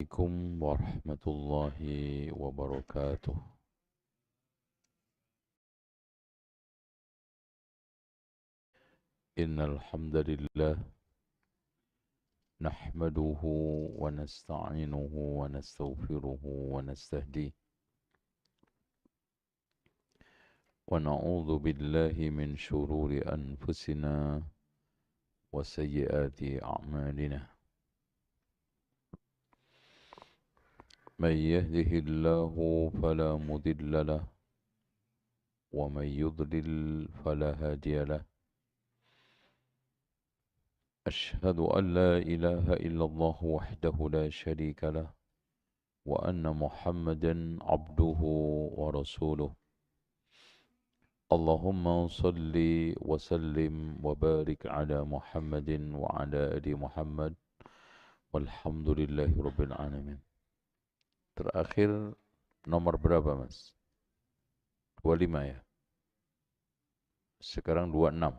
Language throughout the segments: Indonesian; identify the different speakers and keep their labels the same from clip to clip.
Speaker 1: عليكم ورحمة الله وبركاته. إن الحمد لله نحمده ونستعينه ونستغفره ونستهديه ونعوذ بالله من شرور أنفسنا وسيئات أعمالنا. من يهده الله فلا مضل له ومن يضلل فلا هادي له. أشهد أن لا إله إلا الله وحده لا شريك له وأن محمدا عبده ورسوله. اللهم صل وسلم وبارك على محمد وعلى آل محمد والحمد لله رب العالمين. Terakhir nomor berapa mas? 25 ya? Sekarang 26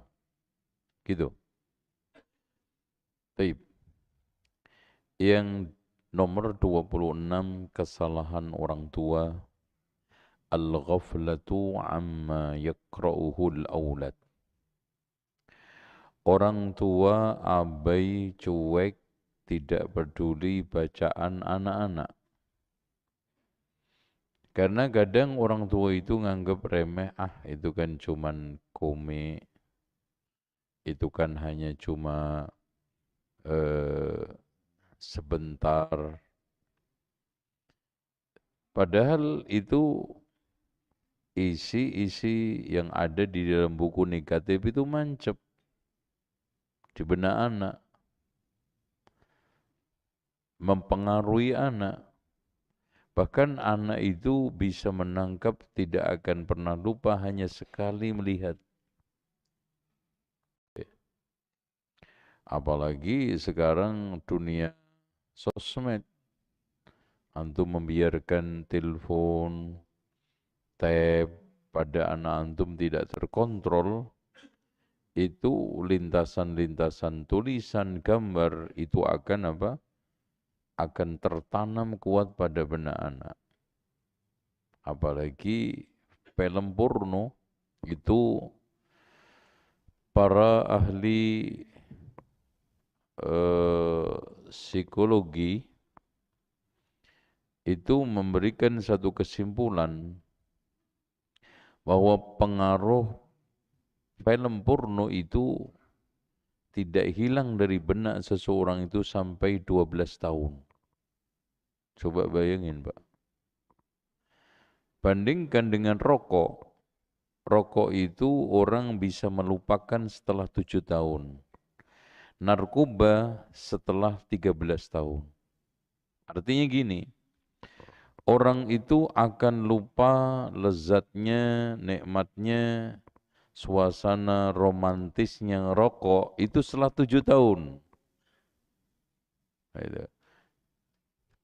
Speaker 1: gitu. Baik. Yang nomor 26, kesalahan orang tua, al-ghaflatu amma yakra'uhul awlad. Orang tua abai, cuek, tidak peduli bacaan anak-anak. Karena kadang orang tua itu nganggap remeh, itu kan cuman komik, itu kan hanya cuma sebentar. Padahal itu isi-isi yang ada di dalam buku negatif itu mancep di benak anak, mempengaruhi anak. Bahkan anak itu bisa menangkap, tidak akan pernah lupa hanya sekali melihat. Apalagi sekarang dunia sosmed, antum membiarkan telepon, tab pada anak antum tidak terkontrol, itu lintasan-lintasan tulisan, gambar, itu akan apa? Akan tertanam kuat pada benak anak. Apalagi film porno, itu para ahli psikologi itu memberikan satu kesimpulan bahwa pengaruh film porno itu tidak hilang dari benak seseorang itu sampai 12 tahun. Coba bayangin, Pak. Bandingkan dengan rokok. Rokok itu orang bisa melupakan setelah 7 tahun. Narkoba setelah 13 tahun. Artinya gini, orang itu akan lupa lezatnya, nikmatnya, suasana romantisnya rokok itu setelah 7 tahun.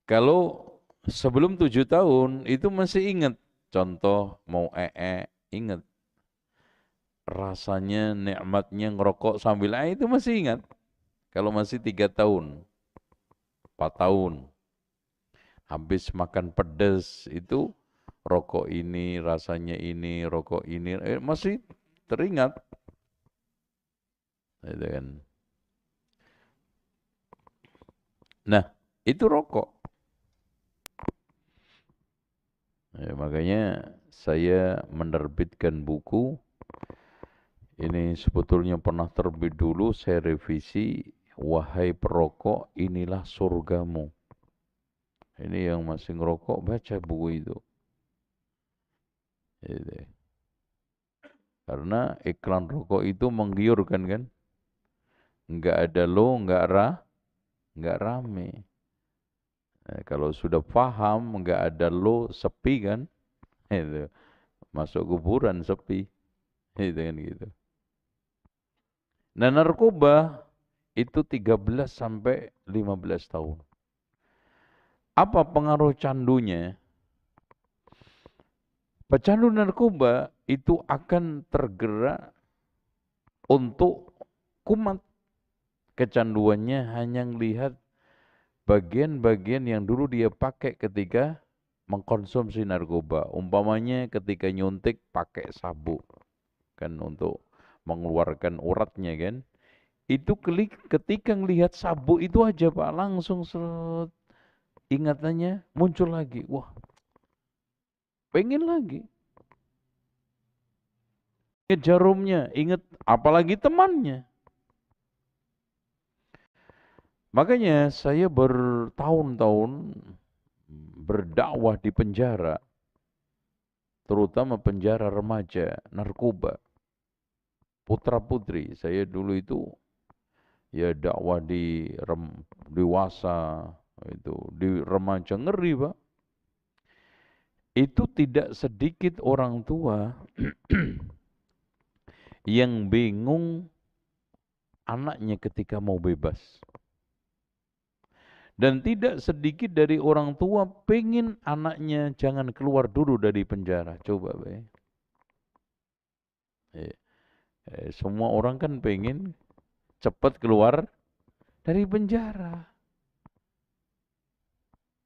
Speaker 1: Kalau sebelum 7 tahun itu masih ingat, contoh mau ingat. Rasanya, nikmatnya ngerokok sambil itu masih ingat. Kalau masih 3 tahun, 4 tahun, habis makan pedas itu, rokok ini, rasanya ini, rokok ini, masih teringat. Gitu kan. Nah, itu rokok. Makanya saya menerbitkan buku, ini sebetulnya pernah terbit dulu, saya revisi, Wahai Perokok, Inilah Surgamu. Ini yang masih ngerokok, baca buku itu. Gitu. Karena iklan rokok itu menggiurkan kan. Enggak ada enggak rame. Nah, kalau sudah paham, enggak ada sepi kan. Itu. Masuk kuburan sepi. Itu kan gitu. Nah, narkoba itu 13 sampai 15 tahun. Apa pengaruh candunya? Pecandu narkoba itu akan tergerak untuk kumat. Kecanduannya hanya melihat bagian-bagian yang dulu dia pakai ketika mengkonsumsi narkoba. Umpamanya ketika nyuntik pakai sabuk kan untuk mengeluarkan uratnya kan. Itu ketika ngelihat sabuk itu aja Pak, langsung seret, ingatannya muncul lagi. Wah, pengen lagi. Ingat jarumnya, ingat apalagi temannya. Makanya saya bertahun-tahun berdakwah di penjara, terutama penjara remaja, narkoba, putra-putri. Saya dulu itu ya dakwah di dewasa, itu di remaja, ngeri Pak. Itu tidak sedikit orang tua yang bingung anaknya ketika mau bebas. Dan tidak sedikit dari orang tua pengen anaknya jangan keluar dulu dari penjara. Coba Pak. Semua orang kan pengen cepat keluar dari penjara.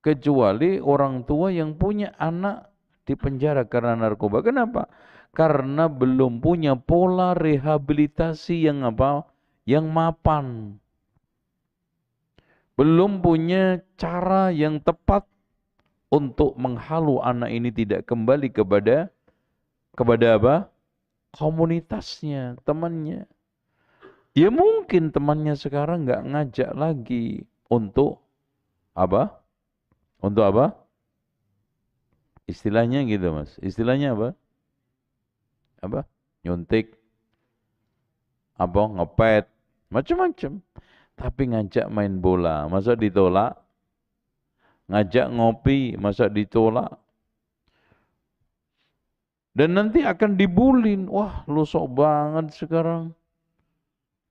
Speaker 1: Kecuali orang tua yang punya anak di penjara karena narkoba. Kenapa? Karena belum punya pola rehabilitasi yang apa? Yang mapan. Belum punya cara yang tepat untuk menghalu anak ini tidak kembali kepada apa? Komunitasnya, temannya. Ya mungkin temannya sekarang nggak ngajak lagi untuk apa? Untuk apa? Istilahnya gitu Mas. Istilahnya apa? Apa? Nyuntik, apa? Ngepet, macam-macam. Tapi ngajak main bola, masa ditolak? Ngajak ngopi, masa ditolak? Dan nanti akan dibulin. Wah, lu sok banget sekarang.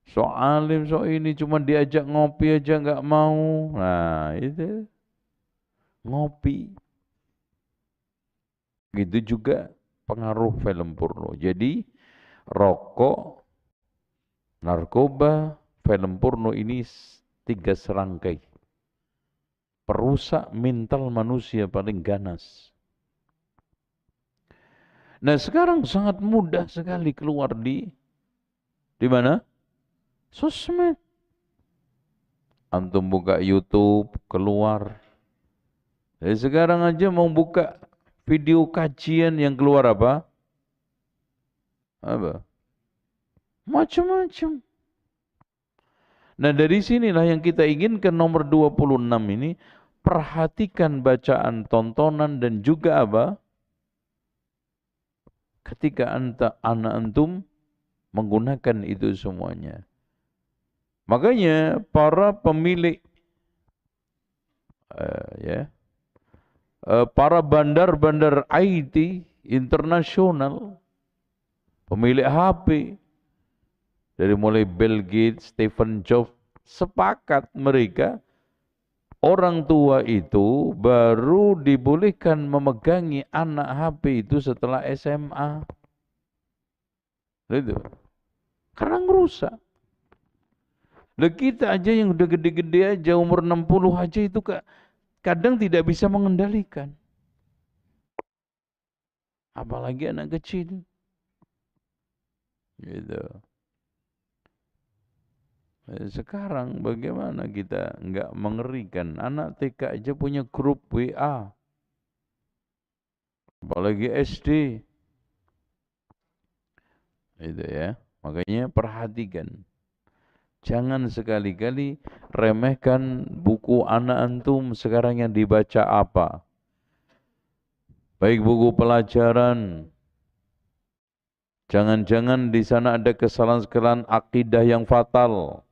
Speaker 1: Sok alim, sok ini, cuma diajak ngopi aja nggak mau. Nah, itu ngopi. Gitu juga pengaruh film porno. Jadi rokok, narkoba, film porno ini 3 serangkai. Perusak mental manusia paling ganas. Nah sekarang sangat mudah sekali keluar di mana? Sosmed. Antum buka YouTube, keluar. Jadi sekarang aja mau buka video kajian yang keluar apa? Apa? Macam-macam. Nah dari sinilah yang kita inginkan nomor 26 ini, perhatikan bacaan, tontonan dan juga apa? Ketika anak antum menggunakan itu semuanya. Makanya para pemilik para bandar-bandar IT internasional, pemilik HP, dari mulai Bill Gates, Stephen Jobs, sepakat mereka orang tua itu baru dibolehkan memegangi anak HP itu setelah SMA. Itu. Karena ngerusak. Lah kita aja yang udah gede-gede aja, umur 60 aja itu kadang tidak bisa mengendalikan. Apalagi anak kecil. Gitu. Sekarang bagaimana kita nggak mengerikan? Anak TK aja punya grup WA. Apalagi SD. Itu ya. Makanya perhatikan. Jangan sekali-kali remehkan buku anak antum sekarang yang dibaca apa. Baik buku pelajaran. Jangan-jangan di sana ada kesalahan-kesalahan akidah yang fatal.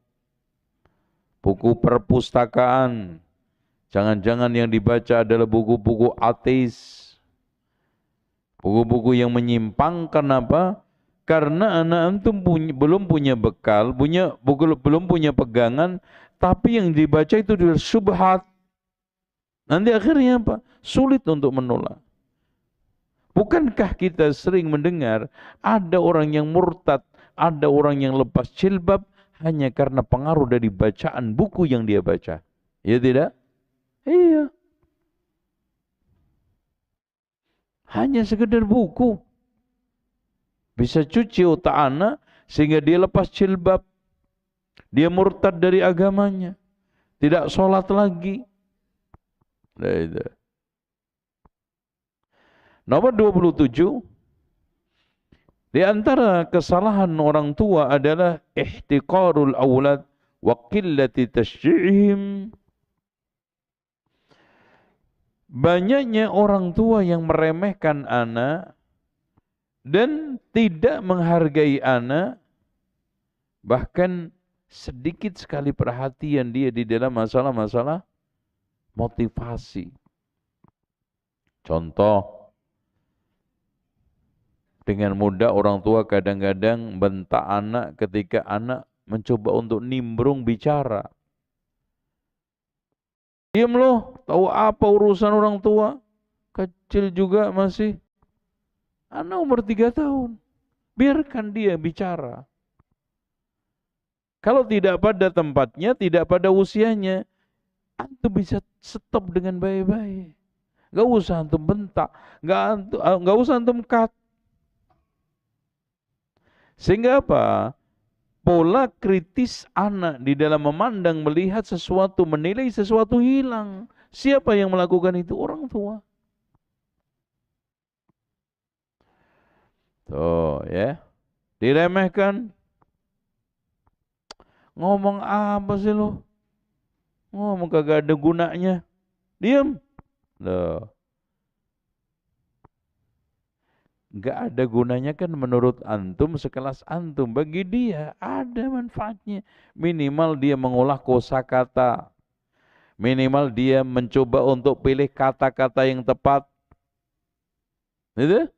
Speaker 1: Buku perpustakaan. Jangan-jangan yang dibaca adalah buku-buku ateis. Buku-buku yang menyimpangkan apa? Karena anak antum belum punya bekal, belum punya pegangan, tapi yang dibaca itu adalah syubhat. Nanti akhirnya apa? Sulit untuk menolak. Bukankah kita sering mendengar ada orang yang murtad, ada orang yang lepas jilbab hanya karena pengaruh dari bacaan buku yang dia baca? Ya tidak? Iya. Hanya sekedar buku. Bisa cuci otak anak sehingga dia lepas jilbab. Dia murtad dari agamanya. Tidak sholat lagi. Nah, itu. Nomor 27. Di antara kesalahan orang tua adalah ihtiqarul awlad wa qillati tashji'ihim. Banyaknya orang tua yang meremehkan anak dan tidak menghargai anak, bahkan sedikit sekali perhatian dia di dalam masalah-masalah motivasi. Contoh, dengan mudah orang tua kadang-kadang bentak anak ketika anak mencoba untuk nimbrung bicara. Diam loh, tahu apa urusan orang tua? Kecil juga masih. Anak umur 3 tahun. Biarkan dia bicara. Kalau tidak pada tempatnya, tidak pada usianya, antum bisa stop dengan baik-baik. Gak usah antum bentak, gak usah antum cut. Sehingga apa? Pola kritis anak di dalam memandang, melihat sesuatu, menilai sesuatu hilang. Siapa yang melakukan itu? Orang tua. Tuh ya. Diremehkan. Ngomong apa sih lo? Ngomong kagak ada gunanya. Diam. Loh. Gak ada gunanya kan menurut antum, sekelas antum. Bagi dia ada manfaatnya. Minimal dia mengolah kosakata. Minimal dia mencoba untuk pilih kata-kata yang tepat. Gitu?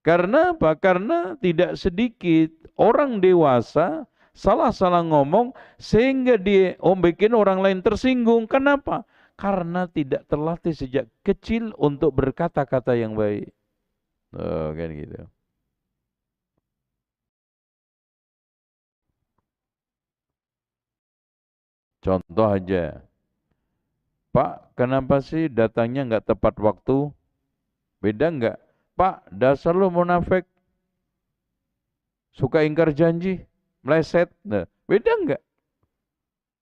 Speaker 1: Karena apa? Karena tidak sedikit orang dewasa salah-salah ngomong sehingga dia bikin orang lain tersinggung. Kenapa? Karena tidak terlatih sejak kecil untuk berkata-kata yang baik. Oh, kan gitu. Contoh aja, Pak, kenapa sih datangnya nggak tepat waktu? Beda nggak? Pak, dasar lu munafik, suka ingkar janji, meleset. Nah, beda nggak?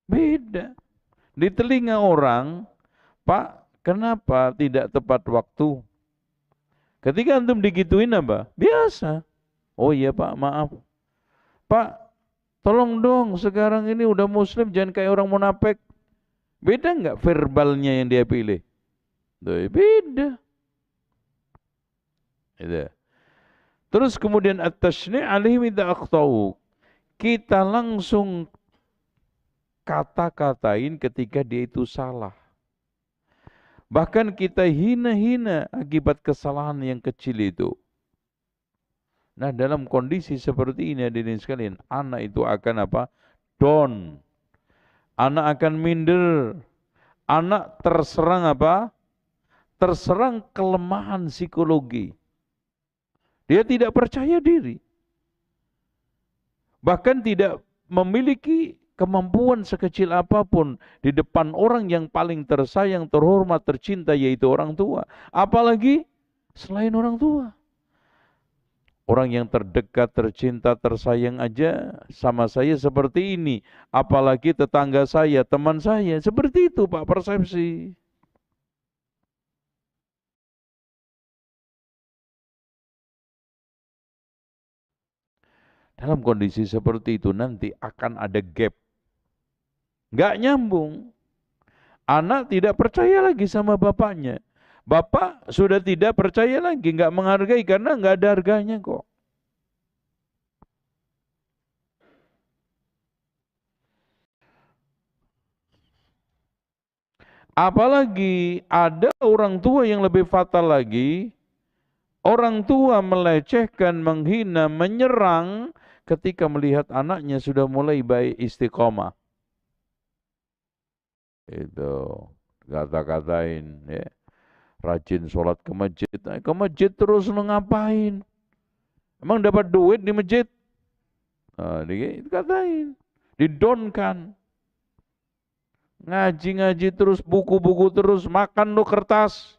Speaker 1: Beda. Di telinga orang, Pak, kenapa tidak tepat waktu? Ketika antum digituin apa? Biasa. Oh iya Pak, maaf. Pak, tolong dong, sekarang ini udah muslim, jangan kayak orang munafik. Beda nggak verbalnya yang dia pilih? Tuh, beda. Gitu. Terus kemudian at-tashni' alaihim idza akhtau. Kita langsung kata-katain ketika dia itu salah. Bahkan kita hina-hina akibat kesalahan yang kecil itu. Nah, dalam kondisi seperti ini hadirin sekalian, anak itu akan apa? Down. Anak akan minder. Anak terserang apa? Terserang kelemahan psikologi. Dia tidak percaya diri. Bahkan tidak memiliki kemampuan sekecil apapun di depan orang yang paling tersayang, terhormat, tercinta, yaitu orang tua. Apalagi selain orang tua. Orang yang terdekat, tercinta, tersayang aja sama saya seperti ini. Apalagi tetangga saya, teman saya. Seperti itu Pak persepsi. Dalam kondisi seperti itu nanti akan ada gap. Nggak nyambung. Anak tidak percaya lagi sama bapaknya. Bapak sudah tidak percaya lagi, nggak menghargai karena nggak ada harganya kok. Apalagi ada orang tua yang lebih fatal lagi. Orang tua melecehkan, menghina, menyerang ketika melihat anaknya sudah mulai baik istiqomah. Itu kata-katain ya. Rajin sholat ke masjid. Nah, ke masjid terus lu ngapain? Emang dapat duit di masjid? Nah, dikatain, didonkan. Ngaji-ngaji terus, buku-buku terus, makan lo kertas.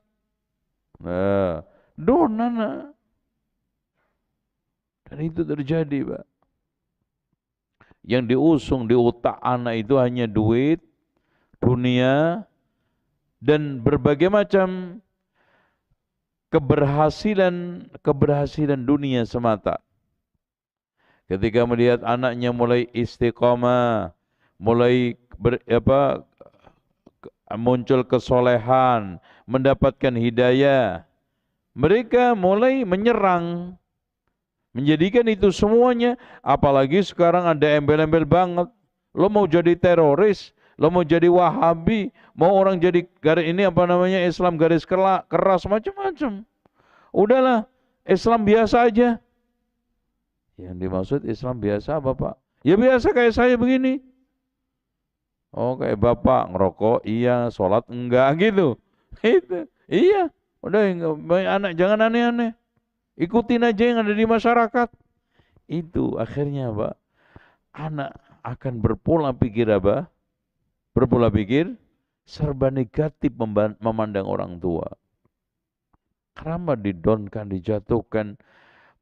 Speaker 1: Nah, donana. Dan itu terjadi, Pak. Yang diusung di otak anak itu hanya duit, dunia, dan berbagai macam keberhasilan dunia semata. Ketika melihat anaknya mulai istiqomah, mulai muncul kesolehan, mendapatkan hidayah, mereka mulai menyerang, menjadikan itu semuanya, apalagi sekarang ada embel-embel banget. Lo mau jadi teroris, lo mau jadi Wahabi, mau orang jadi Islam garis keras, macam-macam. Udahlah, Islam biasa aja. Yang dimaksud Islam biasa apa, Pak? Ya biasa kayak saya begini. Oh, kayak Bapak ngerokok, iya, sholat enggak gitu. Itu. Iya, udah anak jangan aneh-aneh. Ikutin aja yang ada di masyarakat. Itu akhirnya, Pak, anak akan berpola pikir apa? Berpola pikir serba negatif memandang orang tua. Kenapa didonkan, dijatuhkan?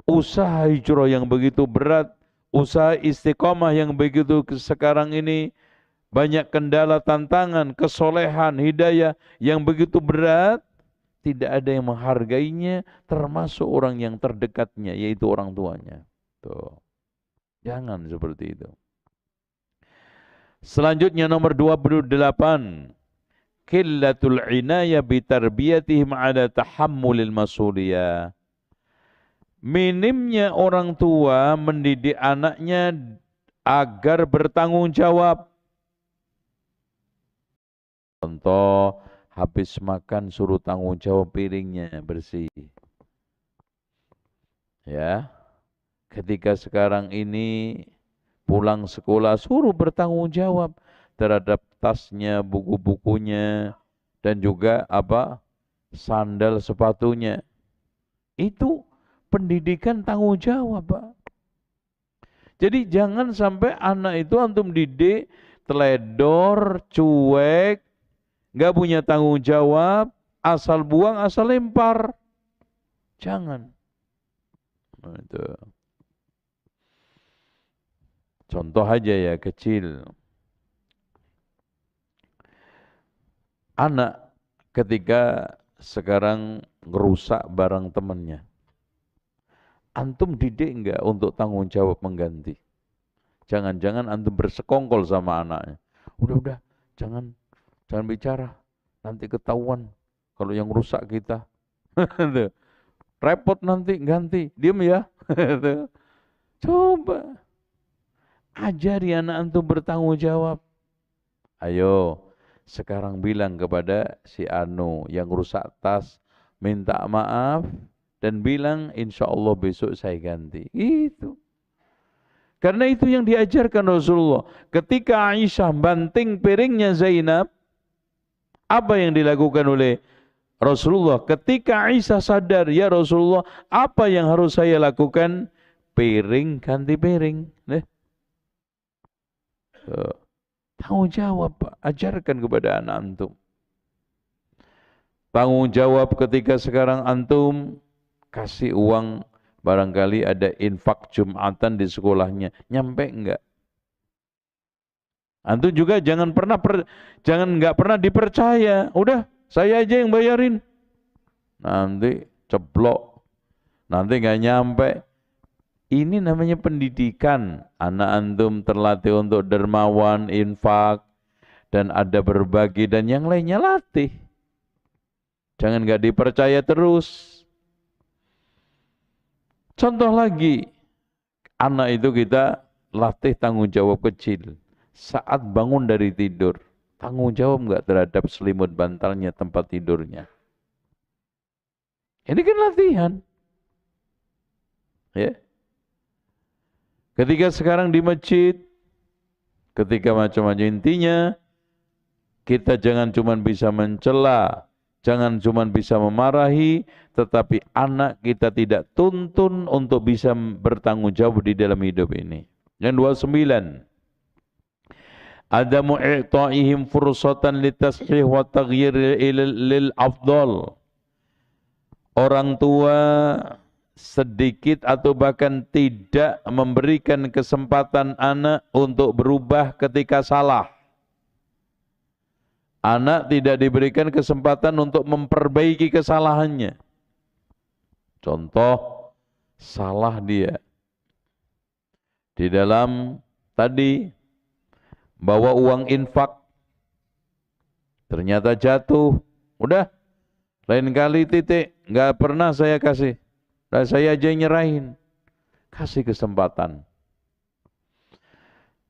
Speaker 1: Usaha hijrah yang begitu berat, usaha istiqomah yang begitu sekarang ini banyak kendala, tantangan, kesolehan, hidayah yang begitu berat, tidak ada yang menghargainya, termasuk orang yang terdekatnya, yaitu orang tuanya. Tuh. Jangan seperti itu. Selanjutnya nomor 28. Qillatul inayah bitarbiyatihim ala tahammulil masuliyah. Minimnya orang tua mendidik anaknya agar bertanggung jawab. Contoh, habis makan suruh tanggung jawab piringnya bersih. Ya. Ketika sekarang ini pulang sekolah suruh bertanggung jawab terhadap tasnya, buku-bukunya, dan juga sandal sepatunya. Itu pendidikan tanggung jawab, Pak. Jadi jangan sampai anak itu antum didik teledor, cuek, nggak punya tanggung jawab, asal buang, asal lempar. Jangan. Nah, itu. Contoh aja ya kecil. Anak ketika sekarang ngerusak barang temannya. Antum didik enggak untuk tanggung jawab mengganti? Jangan-jangan antum bersekongkol sama anaknya. Udah, jangan bicara. Nanti ketahuan kalau yang rusak kita. Repot nanti ganti. Diam ya. Coba. Ajari anak antum bertanggung jawab. Ayo, sekarang bilang kepada si Anu yang rusak tas, minta maaf, dan bilang insya Allah besok saya ganti. Itu. Karena itu yang diajarkan Rasulullah. Ketika Aisyah banting piringnya Zainab, apa yang dilakukan oleh Rasulullah? Ketika Aisyah sadar, ya Rasulullah, apa yang harus saya lakukan? Piring ganti piring. Tanggung jawab, Pak. Ajarkan kepada anak antum. Tanggung jawab ketika sekarang antum kasih uang, barangkali ada infak Jumatan di sekolahnya, nyampe enggak? Antum juga jangan nggak pernah dipercaya. Udah, saya aja yang bayarin. Nanti ceplok, nanti nggak nyampe. Ini namanya pendidikan. Anak antum terlatih untuk dermawan, infak, dan ada berbagi dan yang lainnya latih. Jangan nggak dipercaya terus. Contoh lagi, anak itu kita latih tanggung jawab kecil. Saat bangun dari tidur, tanggung jawab nggak terhadap selimut bantalnya, tempat tidurnya. Ini kan latihan. Ya. Ketika sekarang di masjid, ketika macam-macam, intinya, kita jangan cuma bisa mencela, jangan cuma bisa memarahi, tetapi anak kita tidak tuntun untuk bisa bertanggung jawab di dalam hidup ini. Yang 29. Adamu i'ta'ihim fursatan litashih wa taghyir lil afdal. Orang tua sedikit atau bahkan tidak memberikan kesempatan anak untuk berubah ketika salah. Anak tidak diberikan kesempatan untuk memperbaiki kesalahannya. Contoh, salah dia di dalam tadi bawa uang infak, ternyata jatuh, udah lain kali titik, nggak pernah saya kasih, dan saya aja nyerahin, kasih kesempatan.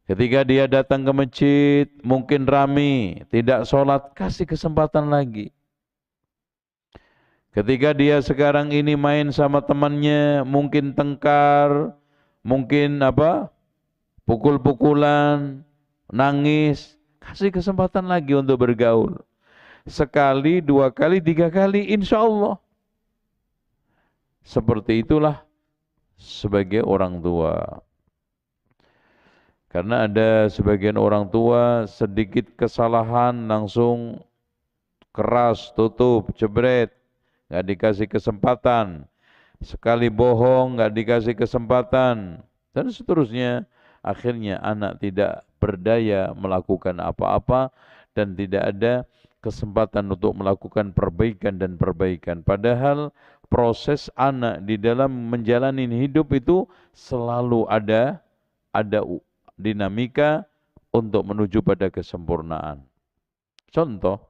Speaker 1: Ketika dia datang ke masjid, mungkin rame, tidak sholat, kasih kesempatan lagi. Ketika dia sekarang ini main sama temannya, mungkin tengkar, mungkin pukul-pukulan, nangis, kasih kesempatan lagi untuk bergaul. Sekali, dua kali, tiga kali, insya Allah. Seperti itulah sebagai orang tua. Karena ada sebagian orang tua sedikit kesalahan langsung keras, tutup, jebret, nggak dikasih kesempatan. Sekali bohong nggak dikasih kesempatan, dan seterusnya. Akhirnya anak tidak berdaya melakukan apa-apa dan tidak ada kesempatan untuk melakukan perbaikan dan perbaikan. Padahal proses anak di dalam menjalani hidup itu selalu ada dinamika untuk menuju pada kesempurnaan. Contoh,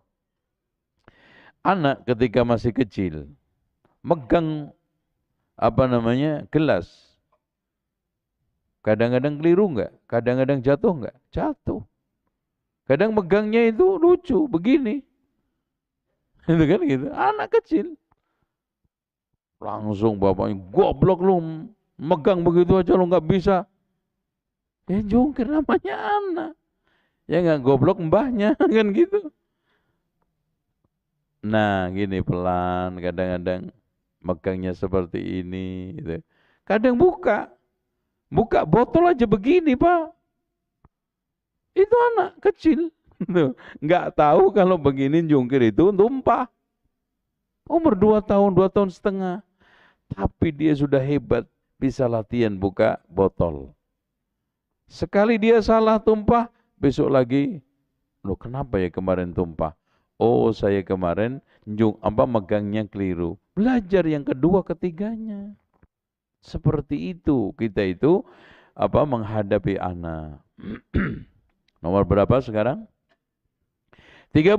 Speaker 1: anak ketika masih kecil megang gelas. Kadang-kadang keliru enggak? Kadang-kadang jatuh enggak? Jatuh. Kadang megangnya itu lucu, begini. Itu kan gitu. Anak kecil. Langsung bapaknya, goblok lu, megang begitu aja lu enggak bisa. Ya jungkir, namanya anak. Ya enggak goblok mbahnya, kan gitu. Nah gini pelan, kadang-kadang megangnya seperti ini. Gitu. Kadang buka botol aja begini Pak. Itu anak kecil. Nggak tahu kalau begini jungkir itu tumpah. Umur 2 tahun, 2 tahun setengah. Tapi dia sudah hebat, bisa latihan buka botol. Sekali dia salah tumpah, besok lagi, loh kenapa ya kemarin tumpah? Oh saya kemarin megangnya keliru. Belajar yang kedua ketiganya. Seperti itu kita itu menghadapi anak. Nomor berapa sekarang? 30.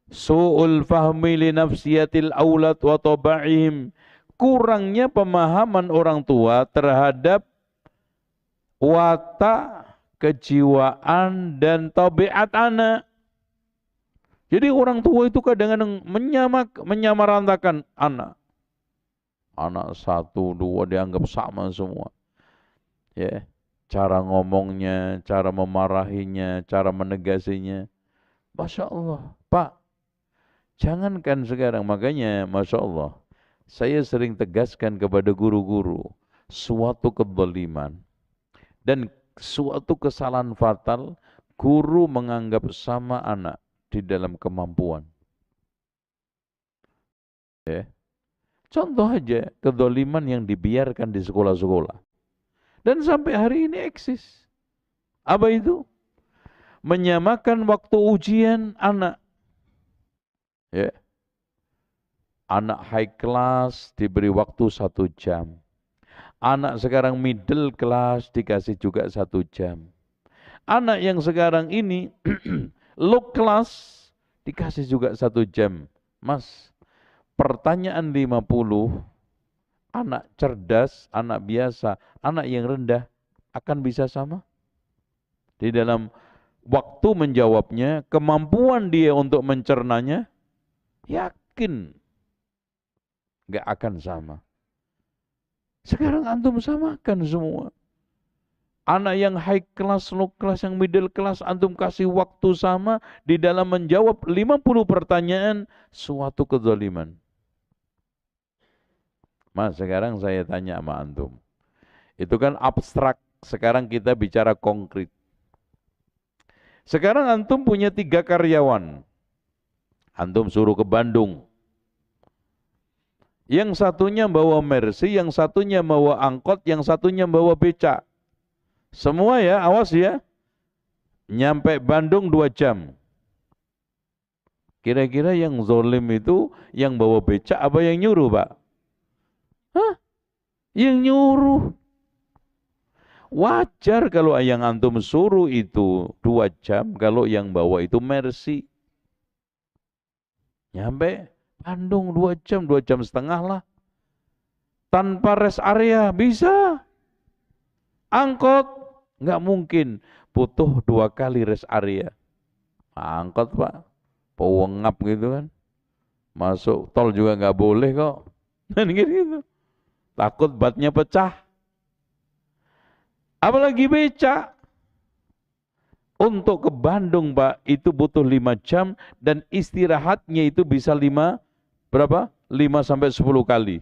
Speaker 1: Su'ul fahmi li nafsiyatil aulad wa taba'ihim. Kurangnya pemahaman orang tua terhadap watak, kejiwaan dan tabiat anak. Jadi orang tua itu kadang-kadang menyamarantakan anak. Anak 1, 2 dianggap sama semua. Ya, cara ngomongnya, cara memarahinya, cara menegasinya. Masya Allah, Pak, jangankan sekarang, makanya Masya Allah, saya sering tegaskan kepada guru-guru, suatu kezaliman dan suatu kesalahan fatal, guru menganggap sama anak di dalam kemampuan. Ya. Contoh aja, kezaliman yang dibiarkan di sekolah-sekolah. Dan sampai hari ini eksis. Apa itu? Menyamakan waktu ujian anak. Ya. Anak high class diberi waktu 1 jam. Anak sekarang middle class dikasih juga 1 jam. Anak yang sekarang ini low class dikasih juga 1 jam. Mas, pertanyaan 50, anak cerdas, anak biasa, anak yang rendah akan bisa sama? Di dalam waktu menjawabnya, kemampuan dia untuk mencernanya, yakin gak akan sama. Sekarang antum samakan semua. Anak yang high class, low class, yang middle class, antum kasih waktu sama di dalam menjawab 50 pertanyaan, suatu kezaliman. Mas, sekarang saya tanya sama antum. Itu kan abstrak, sekarang kita bicara konkret. Sekarang antum punya 3 karyawan. Antum suruh ke Bandung. Yang satunya bawa Mercy, yang satunya bawa angkot, yang satunya bawa beca. Semua ya, awas ya. Nyampe Bandung 2 jam. Kira-kira yang zolim itu yang bawa beca apa yang nyuruh, Pak? Hah? Yang nyuruh. Wajar kalau yang antum suruh itu 2 jam, kalau yang bawa itu Mercy. Nyampe Bandung 2 jam, 2,5 jam lah. Tanpa rest area, bisa. Angkot, nggak mungkin. Butuh 2 kali rest area. Angkot, Pak. Pewengap gitu kan. Masuk tol juga nggak boleh kok. Dan gitu. Takut batnya pecah. Apalagi beca. Untuk ke Bandung, Pak, itu butuh 5 jam dan istirahatnya itu bisa 5 sampai 10 kali.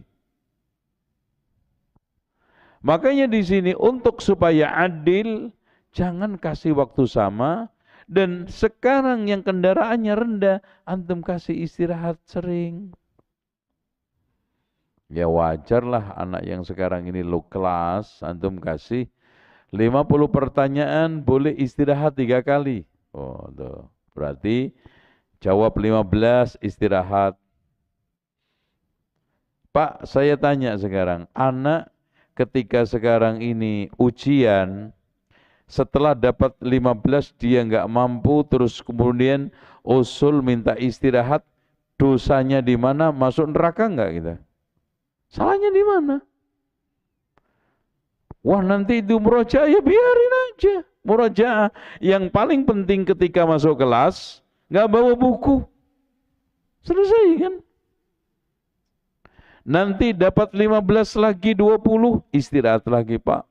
Speaker 1: Makanya di sini untuk supaya adil, jangan kasih waktu sama, dan sekarang yang kendaraannya rendah, antum kasih istirahat sering. Ya wajarlah anak yang sekarang ini low class, antum kasih 50 pertanyaan, boleh istirahat 3 kali. Oh, tuh. Berarti jawab 15, istirahat. Pak, saya tanya sekarang, anak ketika sekarang ini ujian, setelah dapat 15 dia nggak mampu, terus kemudian usul minta istirahat, dosanya di mana? Masuk neraka nggak kita? Salahnya di mana? Wah, nanti itu murojaah, ya biarin aja. Murojaah yang paling penting ketika masuk kelas, nggak bawa buku. Selesai kan? Nanti dapat 15 lagi 20, istirahat lagi, Pak.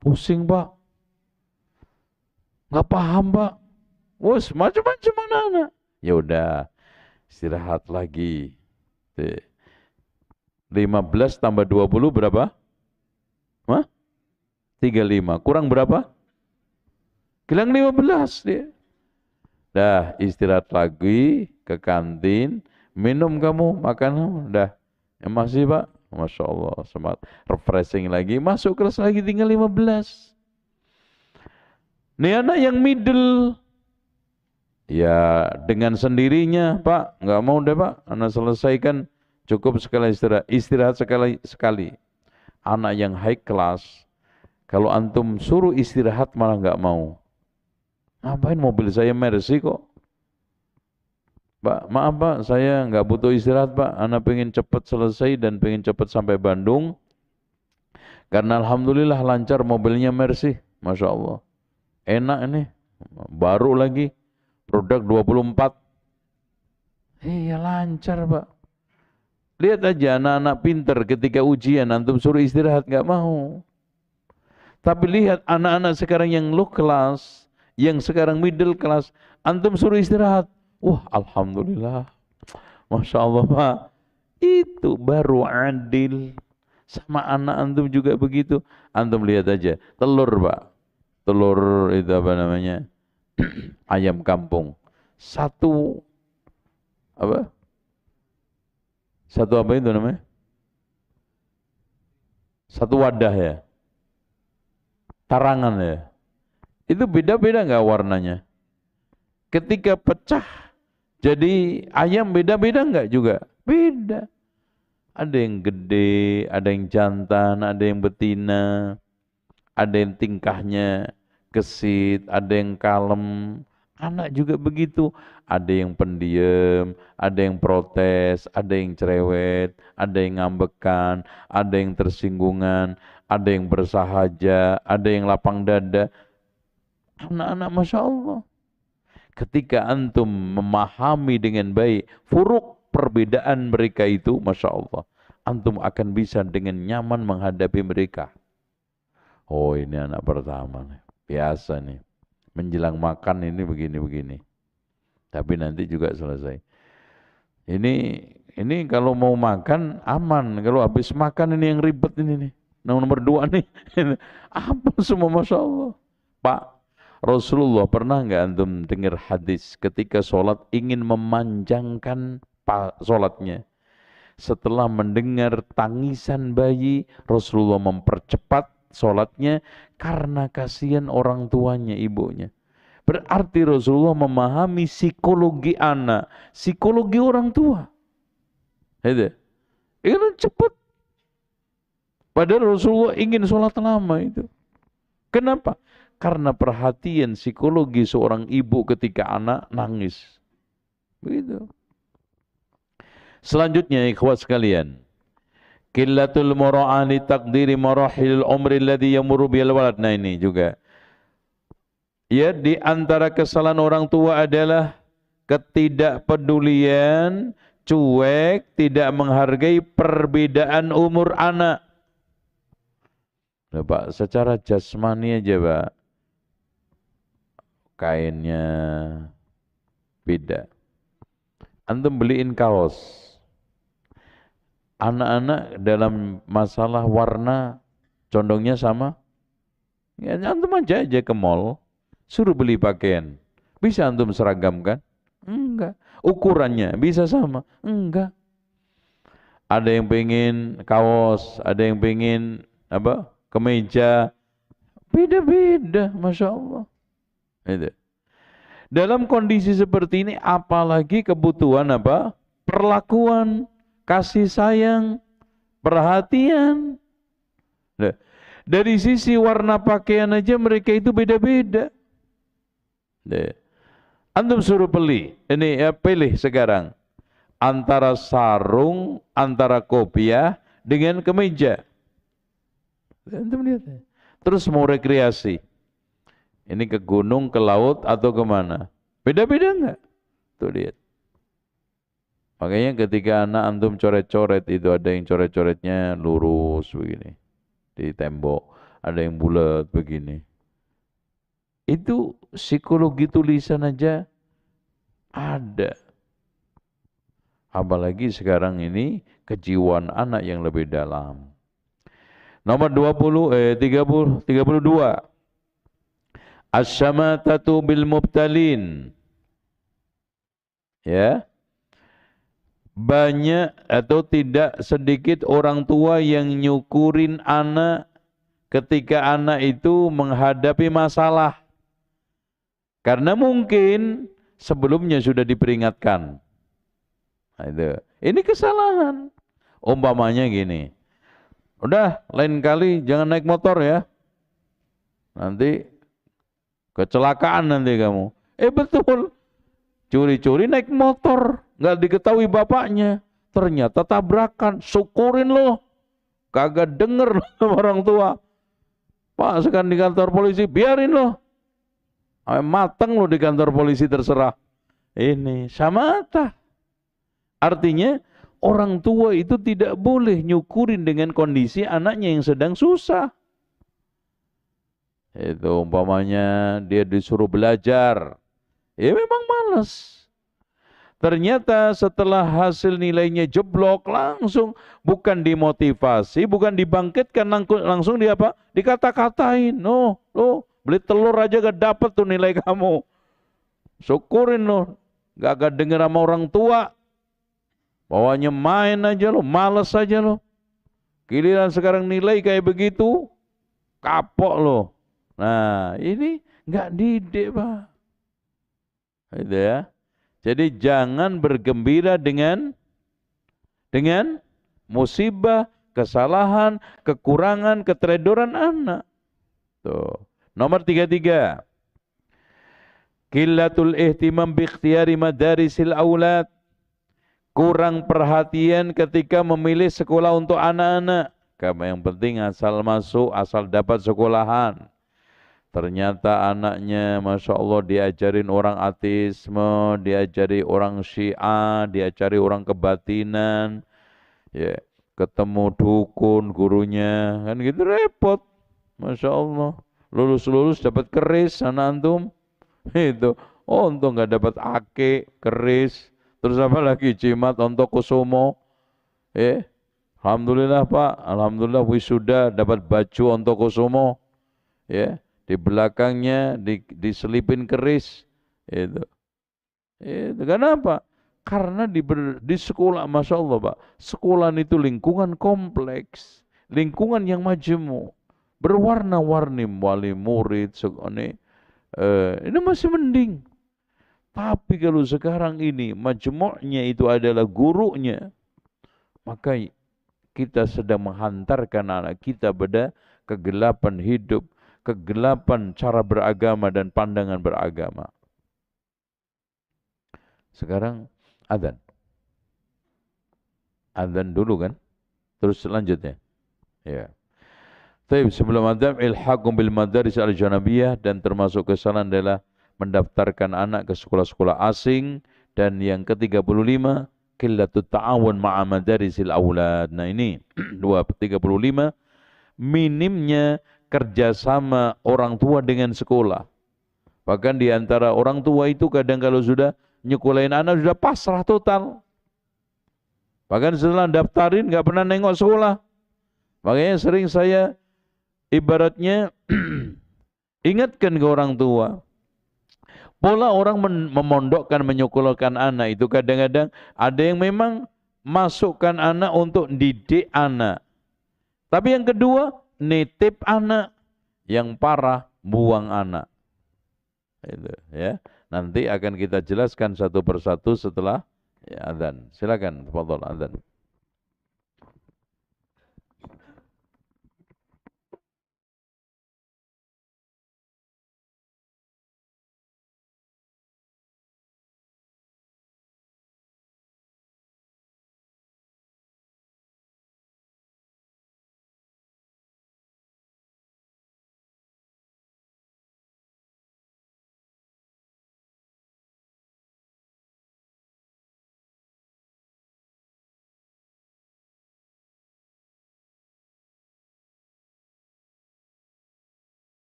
Speaker 1: Pusing, Pak. Nggak paham, Pak. Wes, macam-macam anak-anak. Ya udah, istirahat lagi. 15 tambah 20 berapa? Hah? 35. Kurang berapa? Hilang 15 dia. Dah, istirahat lagi ke kantin, minum kamu, makan, dah. Masih, Pak? Masya Allah, semangat. Refreshing lagi, masuk kelas lagi tinggal 15. Nih anak yang middle, ya dengan sendirinya, Pak, nggak mau deh, Pak, anak selesaikan, cukup sekali istirahat, istirahat sekali. Anak yang high class, kalau antum suruh istirahat malah nggak mau. Ngapain, mobil saya Mercy kok. Pak, maaf Pak, saya nggak butuh istirahat Pak, anak pengen cepat selesai dan pengen cepat sampai Bandung. Karena Alhamdulillah lancar mobilnya Mercy, Masya Allah. Enak ini, baru lagi, produk 24. Iya lancar Pak. Lihat aja anak-anak pinter ketika ujian, antum suruh istirahat nggak mau. Tapi lihat anak-anak sekarang yang low class, yang sekarang middle class, antum suruh istirahat. Wah, Alhamdulillah. Masya Allah, Pak. Itu baru adil. Sama anak antum juga begitu. Antum lihat aja. Telur, Pak. Telur itu apa namanya? Ayam kampung. Satu, apa? Satu apa itu namanya? Satu wadah ya. Tarangan ya. Itu beda-beda nggak warnanya? Ketika pecah, jadi ayam beda-beda enggak juga? Beda. Ada yang gede, ada yang jantan, ada yang betina, ada yang tingkahnya gesit, ada yang kalem. Anak juga begitu. Ada yang pendiam, ada yang protes, ada yang cerewet, ada yang ngambekan, ada yang tersinggungan, ada yang bersahaja, ada yang lapang dada. Anak-anak Masya Allah. Ketika antum memahami dengan baik furuk perbedaan mereka itu, Masya Allah, antum akan bisa dengan nyaman menghadapi mereka. Oh, ini anak pertama nih, biasa nih, menjelang makan ini begini-begini, tapi nanti juga selesai. Ini kalau mau makan aman, kalau habis makan ini yang ribet ini nih. Nomor 2 nih, apa semua Masya Allah. Pak, Rasulullah pernah nggak antum dengar hadis ketika sholat ingin memanjangkan sholatnya. Setelah mendengar tangisan bayi, Rasulullah mempercepat sholatnya karena kasihan orang tuanya, ibunya. Berarti Rasulullah memahami psikologi anak, psikologi orang tua. Itu. Ini cepat. Padahal Rasulullah ingin sholat lama itu. Kenapa? Karena perhatian psikologi seorang ibu ketika anak nangis. Begitu. Selanjutnya ikhwat sekalian. Qillatul mura'ani taqdiri marahilul umri alladhi yamurru bil walad. Nah ini juga. Ya, di antara kesalahan orang tua adalah ketidakpedulian, cuek, tidak menghargai perbedaan umur anak. Nah, Pak, secara jasmani aja, Pak. Kainnya beda. Antum beliin kaos. Anak-anak dalam masalah warna condongnya sama. Ya, antum aja ke mall. Suruh beli pakaian. Bisa antum seragamkan? Enggak. Ukurannya bisa sama? Enggak. Ada yang pengen kaos, ada yang pengen apa? Kemeja. Beda-beda, Masya Allah. Itu. Dalam kondisi seperti ini, apalagi kebutuhan apa? Perlakuan, kasih sayang, perhatian. Nah, dari sisi warna pakaian aja mereka itu beda-beda. Antum suruh pilih, pilih sekarang antara sarung, antara kopiah dengan kemeja. Antum lihat. Terus mau rekreasi, ini ke gunung, ke laut atau kemana? Beda-beda enggak? Tuh lihat. Makanya ketika anak antum coret-coret itu ada yang coret-coretnya lurus begini di tembok, ada yang bulat begini. Itu psikologi tulisan aja ada. Apalagi sekarang ini kejiwaan anak yang lebih dalam. Nomor 32. Asyamatatu bil mubtalin. Ya. Banyak atau tidak sedikit orang tua yang nyukurin anak ketika anak itu menghadapi masalah. Karena mungkin sebelumnya sudah diperingatkan. Nah, itu. Ini kesalahan. Umpamanya gini. Udah, lain kali jangan naik motor ya. Nanti kecelakaan nanti kamu. Betul. Curi-curi naik motor. Nggak diketahui bapaknya. Ternyata tabrakan. Syukurin loh. Kagak denger orang tua. Pak, sekarang di kantor polisi, biarin loh. Mateng loh di kantor polisi terserah. Ini samata. Artinya orang tua itu tidak boleh nyukurin dengan kondisi anaknya yang sedang susah. Itu umpamanya dia disuruh belajar. Ya memang malas. Ternyata setelah hasil nilainya jeblok langsung bukan dimotivasi, bukan dibangkitkan, langsung dia apa? Dikata-katain. Loh, beli telur aja gak dapat tuh nilai kamu. Syukurin loh. Gak denger sama orang tua. Bawanya main aja loh, males aja loh. Giliran sekarang nilai kayak begitu, kapok loh. Nah, ini gak didik, Pak. Itu ya. Jadi jangan bergembira dengan musibah, kesalahan, kekurangan, keteledoran anak. Tuh. Nomor 33. Qillatul ihtimam bi ikhtiyari madarisil aulad. Kurang perhatian ketika memilih sekolah untuk anak-anak. Karena yang penting asal masuk, asal dapat sekolahan. Ternyata anaknya Masya Allah diajarin orang ateisme, diajari orang Syiah, diajari orang kebatinan. Ya, ketemu dukun gurunya, kan gitu repot. Masya Allah. Lulus-lulus dapat keris anak antum. Itu. Oh, untung nggak dapat ake, keris. Terus apa lagi? Jimat, ontokusumo. Alhamdulillah Pak. Alhamdulillah wisuda dapat baju ontokusumo. Ya. di belakangnya diselipin keris. Itu kenapa? Karena di sekolah, Masya Allah Pak, sekolah itu lingkungan kompleks, lingkungan yang majemuk, berwarna-warni, wali murid, ini masih mending. Tapi kalau sekarang ini majemuknya itu adalah gurunya, maka kita sedang menghantarkan anak kita pada kegelapan hidup, kegelapan cara beragama dan pandangan beragama. Sekarang adzan. Adzan dulu kan? Terus selanjutnya. Ya. Tapi sebelum adzan, ilhaqum bil madaris al-janabiyah, dan termasuk kesalahan adalah mendaftarkan anak ke sekolah-sekolah asing. Dan yang ke-35, qillatut ta'awun ma'a madarisil aulad. Nah ini 35, minimnya kerjasama orang tua dengan sekolah. Bahkan di antara orang tua itu kadang kalau sudah nyekolahin anak sudah pasrah total. Bahkan setelah daftarin nggak pernah nengok sekolah. Makanya sering saya ibaratnya ingatkan ke orang tua. Pola orang memondokkan, menyekolahkan anak itu kadang-kadang ada yang memang masukkan anak untuk didik anak. Tapi yang kedua, nitip anak. Yang parah, buang anak. Itu, ya. Nanti akan kita jelaskan satu persatu setelah ya, adzan. Silakan, tafadhol adzan.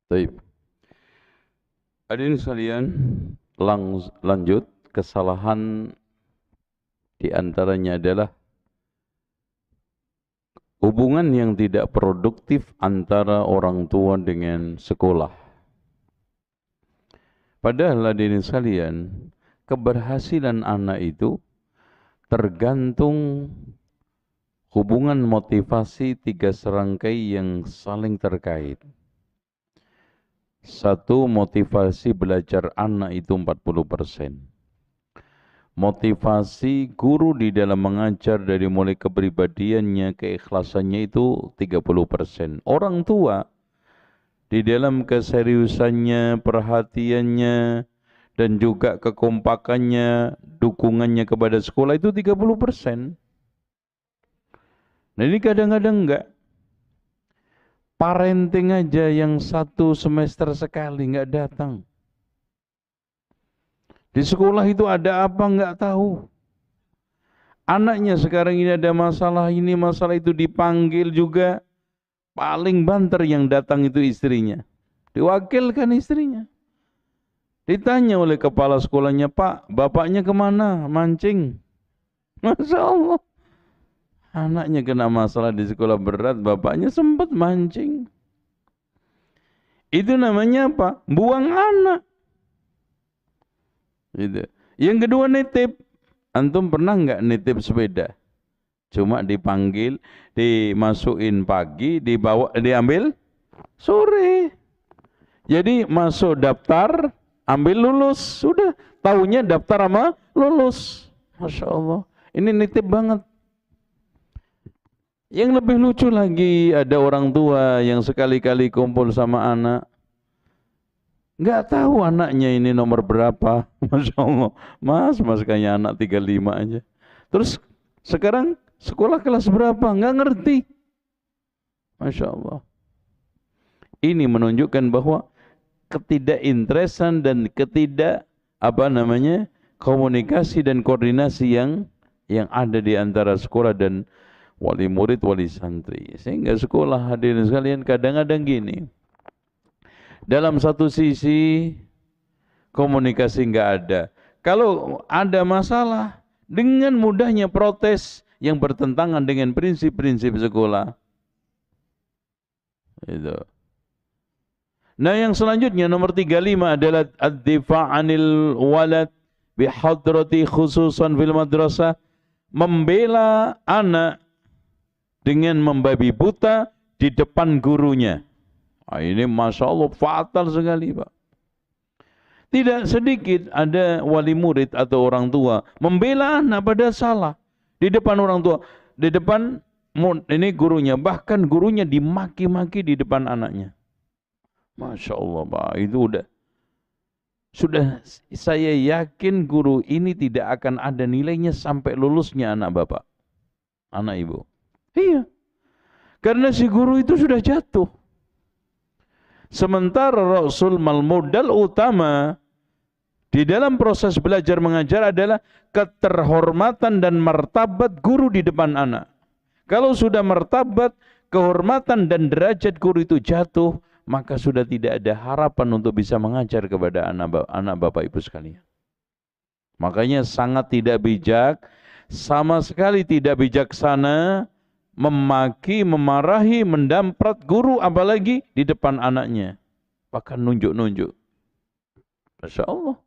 Speaker 1: Baik. Hadirin sekalian, lanjut, kesalahan di antaranya adalah hubungan yang tidak produktif antara orang tua dengan sekolah. Padahal hadirin sekalian, keberhasilan anak itu tergantung hubungan motivasi tiga serangkai yang saling terkait. Satu, motivasi belajar anak itu 40%. Motivasi guru di dalam mengajar dari mulai kepribadiannya, keikhlasannya itu 30%. Orang tua di dalam keseriusannya, perhatiannya, dan juga kekompakannya, dukungannya kepada sekolah itu 30%. Nah ini kadang-kadang enggak. Parenting aja yang 1 semester sekali enggak datang. Di sekolah itu ada apa enggak tahu. Anaknya sekarang ini ada masalah ini, masalah itu, dipanggil juga. Paling banter yang datang itu istrinya. Diwakilkan istrinya. Ditanya oleh kepala sekolahnya, Pak, bapaknya kemana? Mancing. Masya Allah. Anaknya kena masalah di sekolah berat, bapaknya sempat mancing. Itu namanya apa? Buang anak. Gitu. Yang kedua nitip. Antum pernah nggak nitip sepeda? Cuma dipanggil, dimasukin pagi, diambil sore. Jadi masuk daftar, ambil lulus, sudah. Tahunya daftar sama lulus. Masya Allah. Ini nitip banget. Yang lebih lucu lagi, ada orang tua yang sekali-kali kumpul sama anak, nggak tahu anaknya ini nomor berapa. Masya Allah. Mas kayaknya anak 35 aja. Terus sekarang sekolah kelas berapa? Nggak ngerti. Masya Allah. Ini menunjukkan bahwa ketidakinteresan dan komunikasi dan koordinasi yang ada di antara sekolah dan wali murid, wali santri. Sehingga sekolah, hadirin sekalian, kadang-kadang gini. Dalam satu sisi komunikasi nggak ada. Kalau ada masalah, dengan mudahnya protes yang bertentangan dengan prinsip-prinsip sekolah. Itu. Nah, yang selanjutnya nomor 35 adalah ad-difa' 'anil walad bihadrati khususan fil madrasah, membela anak dengan membabi buta di depan gurunya. Nah, ini Masya Allah fatal sekali, Pak. Tidak sedikit ada wali murid atau orang tua membela anak pada salah di depan orang tua, di depan ini gurunya, bahkan gurunya dimaki-maki di depan anaknya. Masya Allah, Pak, itu sudah saya yakin guru ini tidak akan ada nilainya sampai lulusnya anak bapak, anak ibu. Iya, karena si guru itu sudah jatuh. Sementara Rasul modal utama di dalam proses belajar mengajar adalah keterhormatan dan martabat guru di depan anak. Kalau sudah martabat, kehormatan dan derajat guru itu jatuh, maka sudah tidak ada harapan untuk bisa mengajar kepada anak bapak ibu sekalian. Makanya sangat tidak bijak, sama sekali tidak bijaksana, memaki, memarahi, mendamprat guru, apalagi di depan anaknya. Bahkan nunjuk-nunjuk. Masya Allah.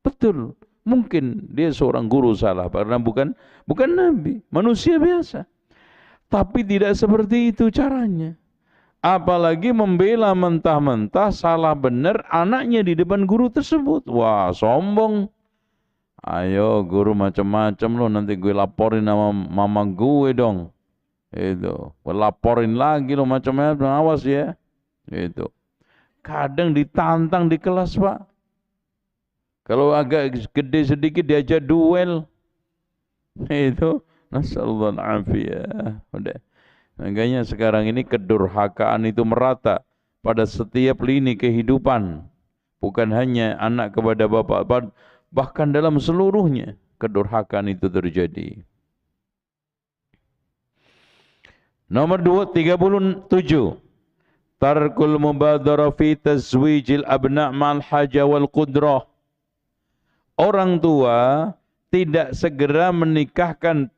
Speaker 1: Betul. Mungkin dia seorang guru salah, karena bukan nabi, manusia biasa. Tapi tidak seperti itu caranya. Apalagi membela mentah-mentah salah benar anaknya di depan guru tersebut. Wah, sombong. Ayo guru macam-macam lo, nanti gue laporin sama mama gue dong. Itu, gue laporin lagi lo macam-macam, awas ya. Itu. Kadang ditantang di kelas, Pak. Kalau agak gede sedikit diajak duel. Itu, nasallallahu alaihi. Udah. Makanya sekarang ini kedurhakaan itu merata pada setiap lini kehidupan. Bukan hanya anak kepada bapak, bahkan dalam seluruhnya kedurhakaan itu terjadi. Nomor 37. Tarkul mubadara fi tazwijil abna' ma'al haja wal qudrah. Orang tua tidak segera menikahkan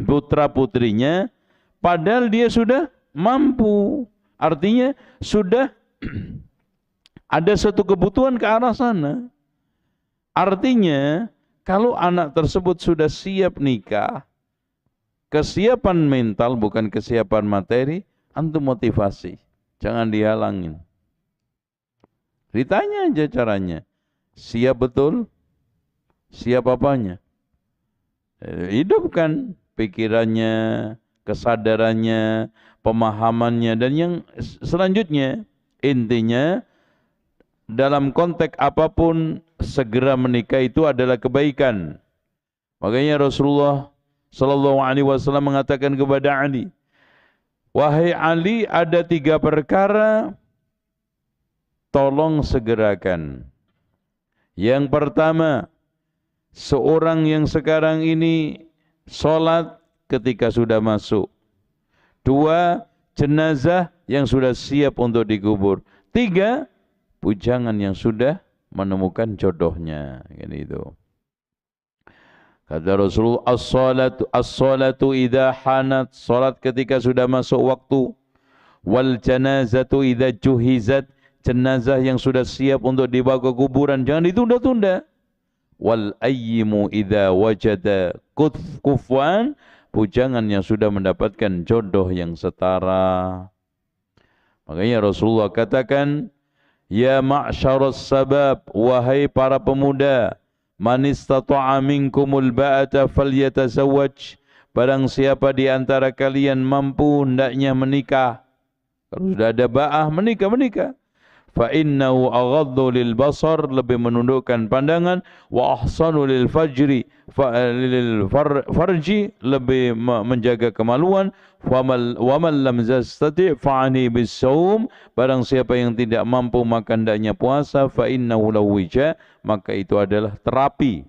Speaker 1: putra-putrinya padahal dia sudah mampu. Artinya sudah ada satu kebutuhan ke arah sana. Artinya kalau anak tersebut sudah siap nikah, kesiapan mental bukan kesiapan materi, antum motivasi. Jangan dihalangin. Ditanya aja caranya. Siap betul? Siap apanya? Hidupkan pikirannya, kesadarannya, pemahamannya, dan yang selanjutnya, intinya dalam konteks apapun segera menikah itu adalah kebaikan. Makanya Rasulullah Sallallahu Alaihi Wasallam mengatakan kepada Ali, wahai Ali, ada 3 perkara tolong segerakan. Yang pertama, seorang yang sekarang ini sholat ketika sudah masuk. 2, jenazah yang sudah siap untuk dikubur. 3, bujangan yang sudah menemukan jodohnya. Gitu. Kata Rasulullah, as-salatu idha hanat, salat ketika sudah masuk waktu. Wal janazatu idha juhizat, jenazah yang sudah siap untuk dibawa ke kuburan, jangan ditunda-tunda. Wal ayyimu idha wajada kufwan, bujangan yang sudah mendapatkan jodoh yang setara. Makanya Rasulullah katakan, Ya ma'syaras sabab, wahai para pemuda, man istata'a minkumul ba'ata falyatazawwaj. Barang siapa di antara kalian mampu hendaknya menikah. Kalau sudah ada ba'ah, menikah. Fa innahu aghaddu lil basar, lebih menundukkan pandangan, wa ahsanu lil fajri, farji, lebih menjaga kemaluan, wa man lam yastati' fa'ani bis saum, barang siapa yang tidak mampu maka hendaknya puasa, fa innahu lahu wija, maka itu adalah terapi.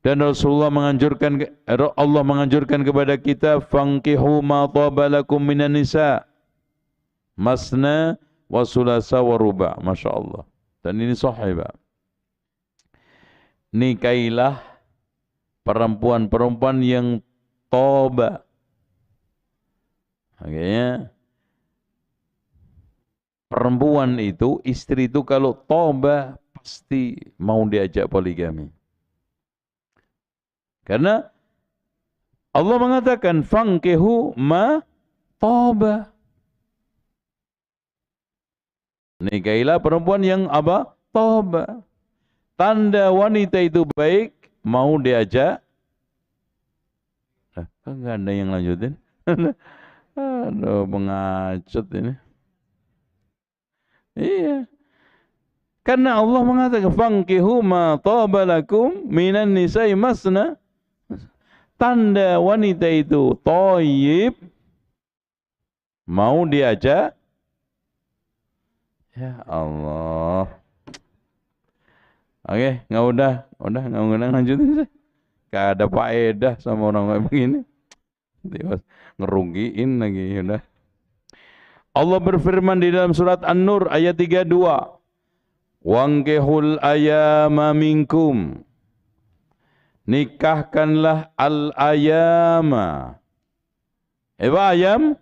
Speaker 1: Dan Rasulullah menganjurkan, Allah menganjurkan kepada kita, fankihu ma taba lakum minan nisa masna wa sulasa wa ruba'. Masya Allah. Dan ini sahih, Pak. Nikailah perempuan-perempuan yang toba. Makanya perempuan itu, istri itu kalau toba pasti mau diajak poligami. Karena Allah mengatakan fankihu ma toba. Nikailah perempuan yang apa? Toba. Tanda wanita itu baik, mau diajak. Enggak ada yang lanjutin. Aduh, pengacut ini. Iya. Karena Allah mengatakan fankihu ma taba lakum minan nisa'i masna. Tanda wanita itu thayyib, mau diajak. Ya Allah. Oke, nggak udah lanjutin. Gak ada faedah sama orang kayak begini. Ngerugiin lagi, udah. Allah berfirman di dalam surat An-Nur ayat 32. Wankihul ayama minkum. Nikahkanlah al-ayama. Ayam?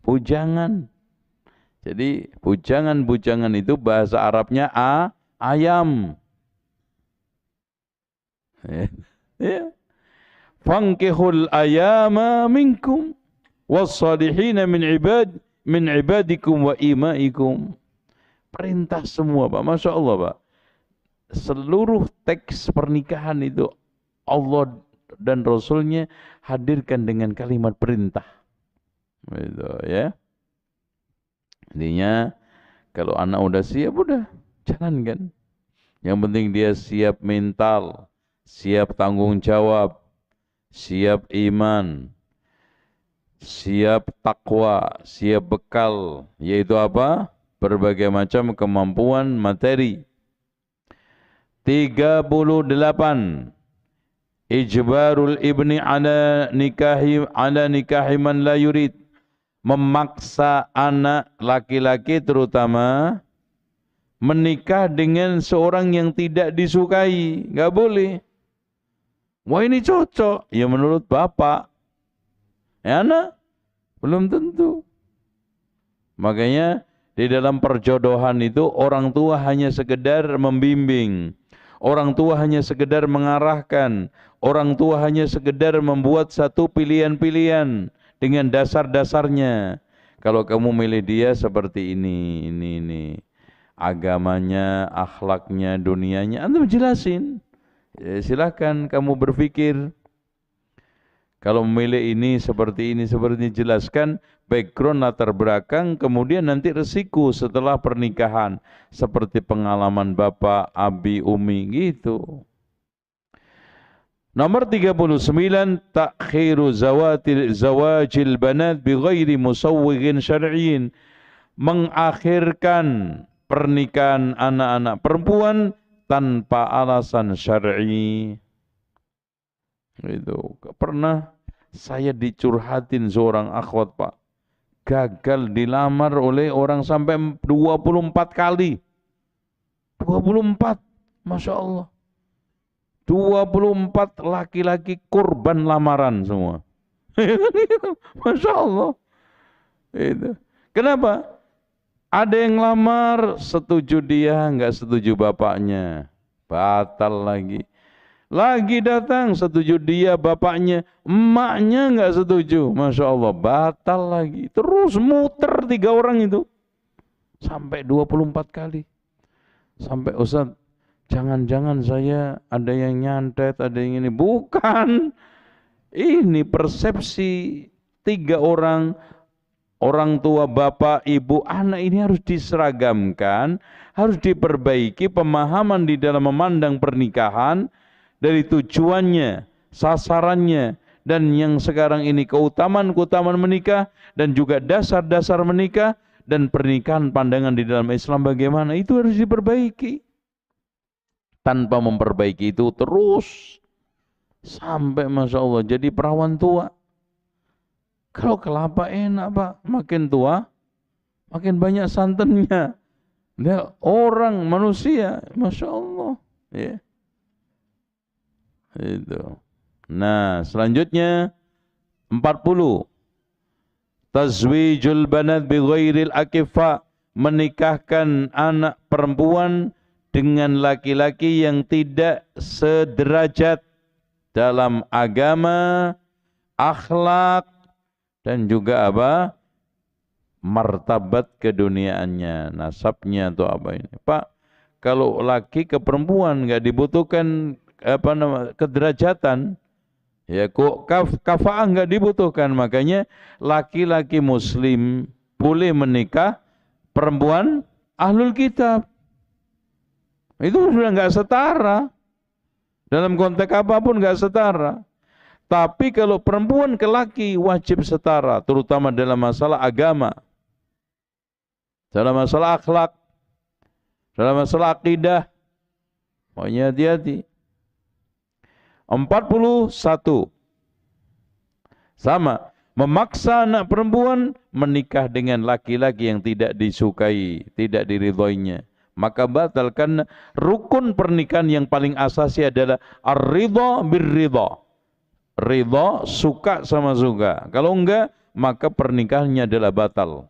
Speaker 1: Bujangan. Jadi bujangan-bujangan itu bahasa Arabnya ayam. Ya. Fankihul ayama minkum wassalihina min ibadikum wa imaikum. Perintah semua, Pak. Masya Allah, Pak. Seluruh teks pernikahan itu Allah dan Rasulnya hadirkan dengan kalimat perintah. Gitu, ya. Intinya kalau anak udah siap, udah jalankan. Yang penting dia siap mental, siap tanggung jawab, siap iman, siap takwa, siap bekal, yaitu apa? Berbagai macam kemampuan materi. 38. Ijbarul ibni ala nikahi man la yurid. Memaksa anak laki-laki terutama menikah dengan seorang yang tidak disukai. Enggak boleh. Wah, ini cocok. Ya menurut bapak. Ya anak? Belum tentu. Makanya di dalam perjodohan itu orang tua hanya sekedar membimbing. Orang tua hanya sekedar mengarahkan. Orang tua hanya sekedar membuat satu pilihan-pilihan dengan dasar-dasarnya. Kalau kamu milih dia seperti ini. Agamanya, akhlaknya, dunianya, antum jelasin. Ya, silakan kamu berpikir. Kalau memilih ini, seperti jelaskan background latar belakang, kemudian nanti resiko setelah pernikahan. Seperti pengalaman bapak, abi, umi, gitu. Nomor 39, takhiru zawajil banat bighairi musawwighin syar'iyyin. Mengakhirkan pernikahan anak-anak perempuan tanpa alasan syar'i. Itu pernah saya dicurhatin seorang akhwat, Pak. Gagal dilamar oleh orang sampai 24 kali. 24, Masya Allah. 24 laki-laki korban lamaran semua. Masya Allah. Itu. Kenapa? Ada yang lamar, setuju dia, enggak setuju bapaknya. Batal lagi. Lagi datang, setuju dia, bapaknya. Emaknya enggak setuju. Masya Allah, batal lagi. Terus muter 3 orang itu. Sampai 24 kali. Sampai Ustaz, jangan-jangan saya ada yang nyantet, ada yang ini. Bukan. Ini persepsi 3 orang, orang tua, bapak, ibu, anak ini harus diseragamkan, harus diperbaiki pemahaman di dalam memandang pernikahan dari tujuannya, sasarannya, dan yang sekarang ini keutamaan-keutamaan menikah dan juga dasar-dasar menikah dan pernikahan pandangan di dalam Islam bagaimana, itu harus diperbaiki. Tanpa memperbaiki itu terus sampai Masya Allah jadi perawan tua. Kalau kelapa enak Pak, makin tua makin banyak santannya. Dia orang manusia, Masya Allah. Ya. Itu. Nah, selanjutnya 40. Tazwijul banat bi ghairil akifa, menikahkan anak perempuan dengan laki-laki yang tidak sederajat dalam agama, akhlak, dan juga apa? Martabat keduniaannya, nasabnya atau apa ini. Pak, kalau laki ke perempuan nggak dibutuhkan kederajatan, ya kok kafa'ah nggak dibutuhkan. Makanya laki-laki muslim boleh menikah perempuan ahlul kitab. Itu sudah nggak setara. Dalam konteks apapun nggak setara. Tapi kalau perempuan ke laki wajib setara, terutama dalam masalah agama, dalam masalah akhlak, dalam masalah akidah. Pokoknya hati-hati. 41. Sama, memaksa anak perempuan menikah dengan laki-laki yang tidak disukai, tidak diridhoinya. Maka batalkan rukun pernikahan yang paling asasi adalah ar-ridha bir-ridha. Ridha, suka sama suka. Kalau enggak, maka pernikahannya adalah batal.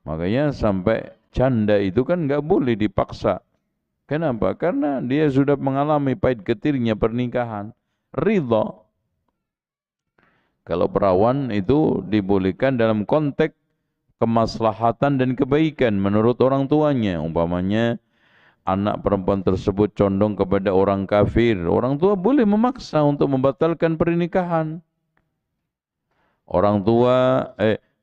Speaker 1: Makanya sampai janda itu kan enggak boleh dipaksa. Kenapa? Karena dia sudah mengalami pahit getirnya pernikahan. Ridha. Kalau perawan itu dibolehkan dalam konteks kemaslahatan dan kebaikan menurut orang tuanya. Umpamanya anak perempuan tersebut condong kepada orang kafir, orang tua boleh memaksa untuk membatalkan pernikahan. Orang tua,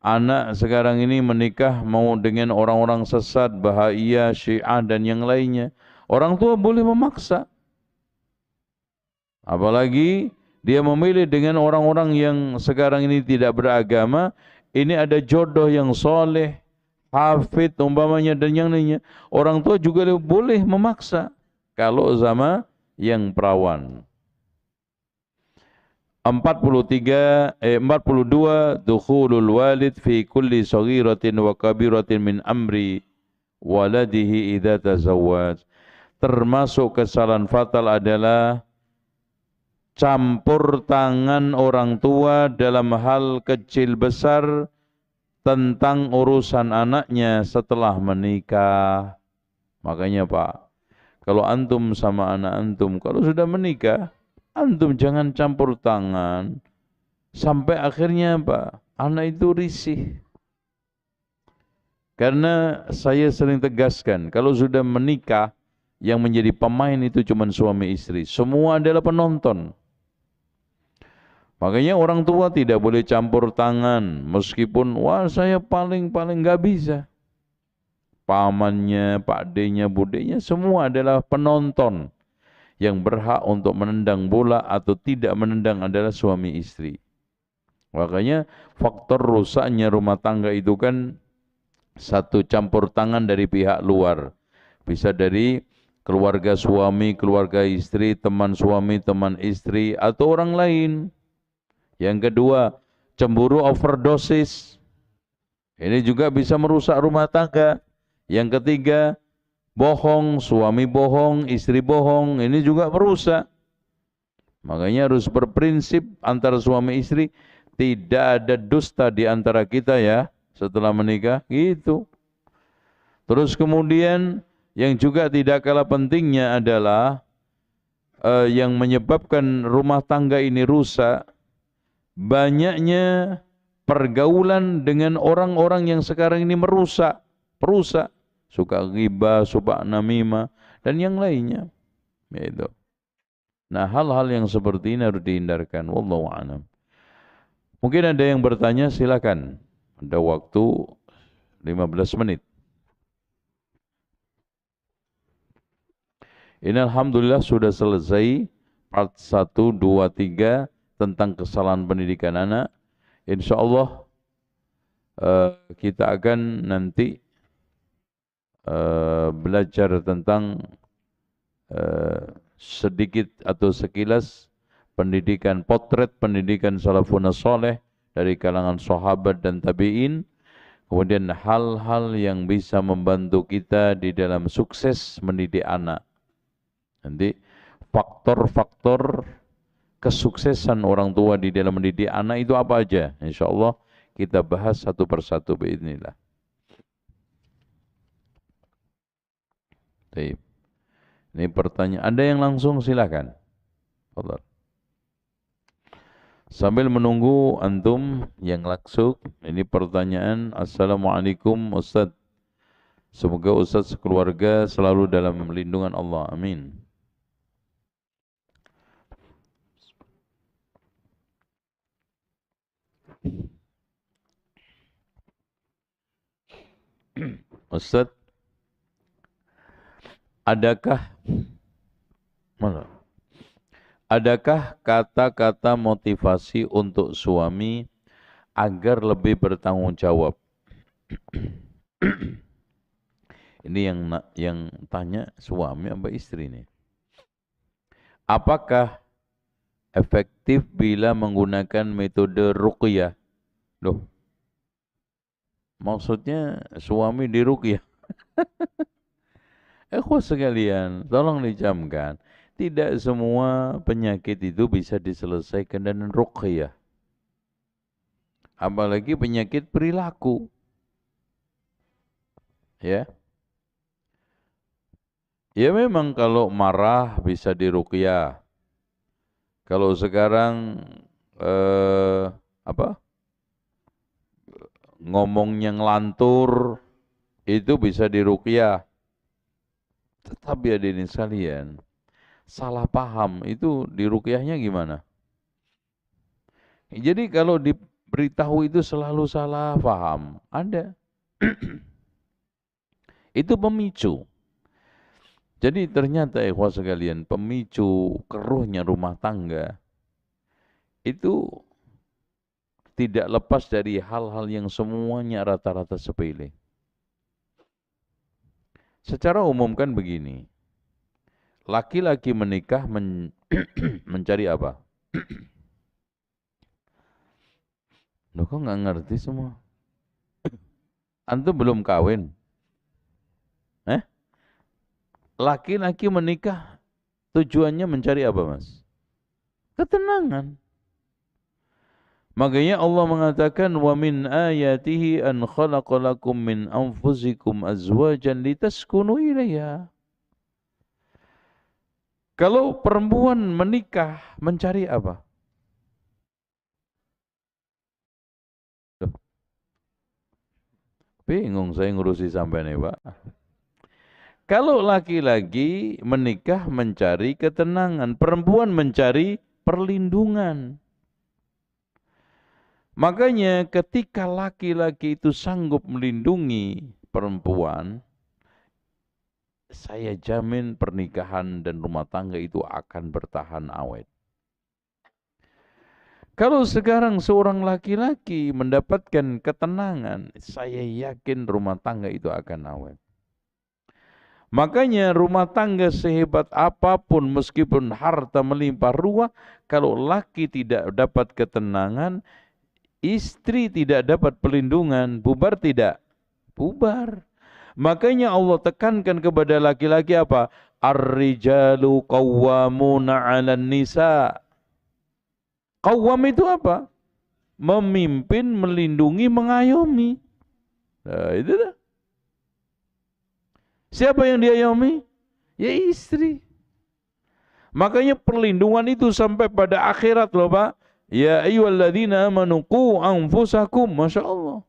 Speaker 1: anak sekarang ini menikah mau dengan orang-orang sesat, Bahaiyah, Syiah dan yang lainnya. Orang tua boleh memaksa. Apalagi dia memilih dengan orang-orang yang sekarang ini tidak beragama. Ini ada jodoh yang soleh, hafid, umpamanya dan yang lainnya. Orang tua juga boleh memaksa kalau sama yang perawan. 42 dukhulul walid fi kulli saghiratin wa kabiratin min amri waladihi idza tazawwaj. Termasuk kesalahan fatal adalah campur tangan orang tua dalam hal kecil besar tentang urusan anaknya setelah menikah. Makanya Pak, kalau antum sama anak antum, kalau sudah menikah, antum jangan campur tangan. Sampai akhirnya Pak, anak itu risih. Karena saya sering tegaskan, kalau sudah menikah, yang menjadi pemain itu cuma suami istri. Semua adalah penonton. Makanya orang tua tidak boleh campur tangan, meskipun wah saya paling nggak bisa. Pamannya, pak D-nya, budenya semua adalah penonton. Yang berhak untuk menendang bola atau tidak menendang adalah suami istri. Makanya faktor rusaknya rumah tangga itu kan satu campur tangan dari pihak luar. Bisa dari keluarga suami, keluarga istri, teman suami, teman istri, atau orang lain. Yang kedua, cemburu overdosis. Ini juga bisa merusak rumah tangga. Yang ketiga, bohong, suami bohong, istri bohong. Ini juga merusak. Makanya harus berprinsip antara suami istri, tidak ada dusta di antara kita ya setelah menikah. Gitu. Terus kemudian yang juga tidak kalah pentingnya adalah yang menyebabkan rumah tangga ini rusak, banyaknya pergaulan dengan orang-orang yang sekarang ini merusak, suka ghibah, suka namimah, dan yang lainnya. Gitu. Nah, hal-hal yang seperti ini harus dihindarkan. Wallahu a'lam. Mungkin ada yang bertanya, silakan. Ada waktu 15 menit. Ini alhamdulillah sudah selesai part 1, 2, 3 tentang kesalahan pendidikan anak. Insya Allah kita akan nanti belajar tentang sedikit atau sekilas potret pendidikan salafun saleh dari kalangan sahabat dan tabi'in. Kemudian hal-hal yang bisa membantu kita di dalam sukses mendidik anak. Nanti faktor-faktor kesuksesan orang tua di dalam mendidik anak itu apa aja? Insya Allah kita bahas satu persatu biidznillah. Baik. Ini pertanyaan. Ada yang langsung silakan. Fadhal. Sambil menunggu antum yang langsung, ini pertanyaan. Assalamualaikum Ustaz. Semoga Ustaz sekeluarga selalu dalam lindungan Allah. Amin. Ustaz, adakah kata-kata motivasi untuk suami agar lebih bertanggung jawab? Ini yang tanya suami apa istri nih? Apakah efektif bila menggunakan metode ruqyah? Loh, maksudnya suami diruqyah? Ikhwas sekalian, tolong dicamkan. Tidak semua penyakit itu bisa diselesaikan dengan ruqyah. Apalagi penyakit perilaku. Ya. Ya memang kalau marah bisa diruqyah. Kalau sekarang ngomongnya ngelantur itu bisa diruqyah. Tetapi hadirin sekalian, salah paham itu diruqyahnya gimana? Jadi kalau diberitahu itu selalu salah paham, ada. Itu pemicu. Jadi ternyata ikhwah sekalian, pemicu keruhnya rumah tangga itu tidak lepas dari hal-hal yang semuanya rata-rata sepele. Secara umum kan begini, laki-laki menikah mencari apa? Loh kok nggak ngerti semua? Antum belum kawin? Laki-laki menikah tujuannya mencari apa, Mas? Ketenangan. Makanya Allah mengatakan wa min ayatihi an khalaqalakum min anfusikum azwajan litaskunu ilayha. Kalau perempuan menikah mencari apa? Bingung saya ngurusi sampai nih, Pak. Kalau laki-laki menikah mencari ketenangan, perempuan mencari perlindungan. Makanya ketika laki-laki itu sanggup melindungi perempuan, saya jamin pernikahan dan rumah tangga itu akan bertahan awet. Kalau sekarang seorang laki-laki mendapatkan ketenangan, saya yakin rumah tangga itu akan awet. Makanya rumah tangga sehebat apapun meskipun harta melimpah ruah, kalau laki tidak dapat ketenangan, istri tidak dapat pelindungan, bubar tidak? Bubar. Makanya Allah tekankan kepada laki-laki apa? Ar-rijalu qawwamuna 'alan nisa. Qawwam itu apa? Memimpin, melindungi, mengayomi. Nah, itu dah. Siapa yang diayomi? Ya istri. Makanya perlindungan itu sampai pada akhirat loh Pak. Ya ayyuhalladzina amanu qu anfusakum, Masya Allah.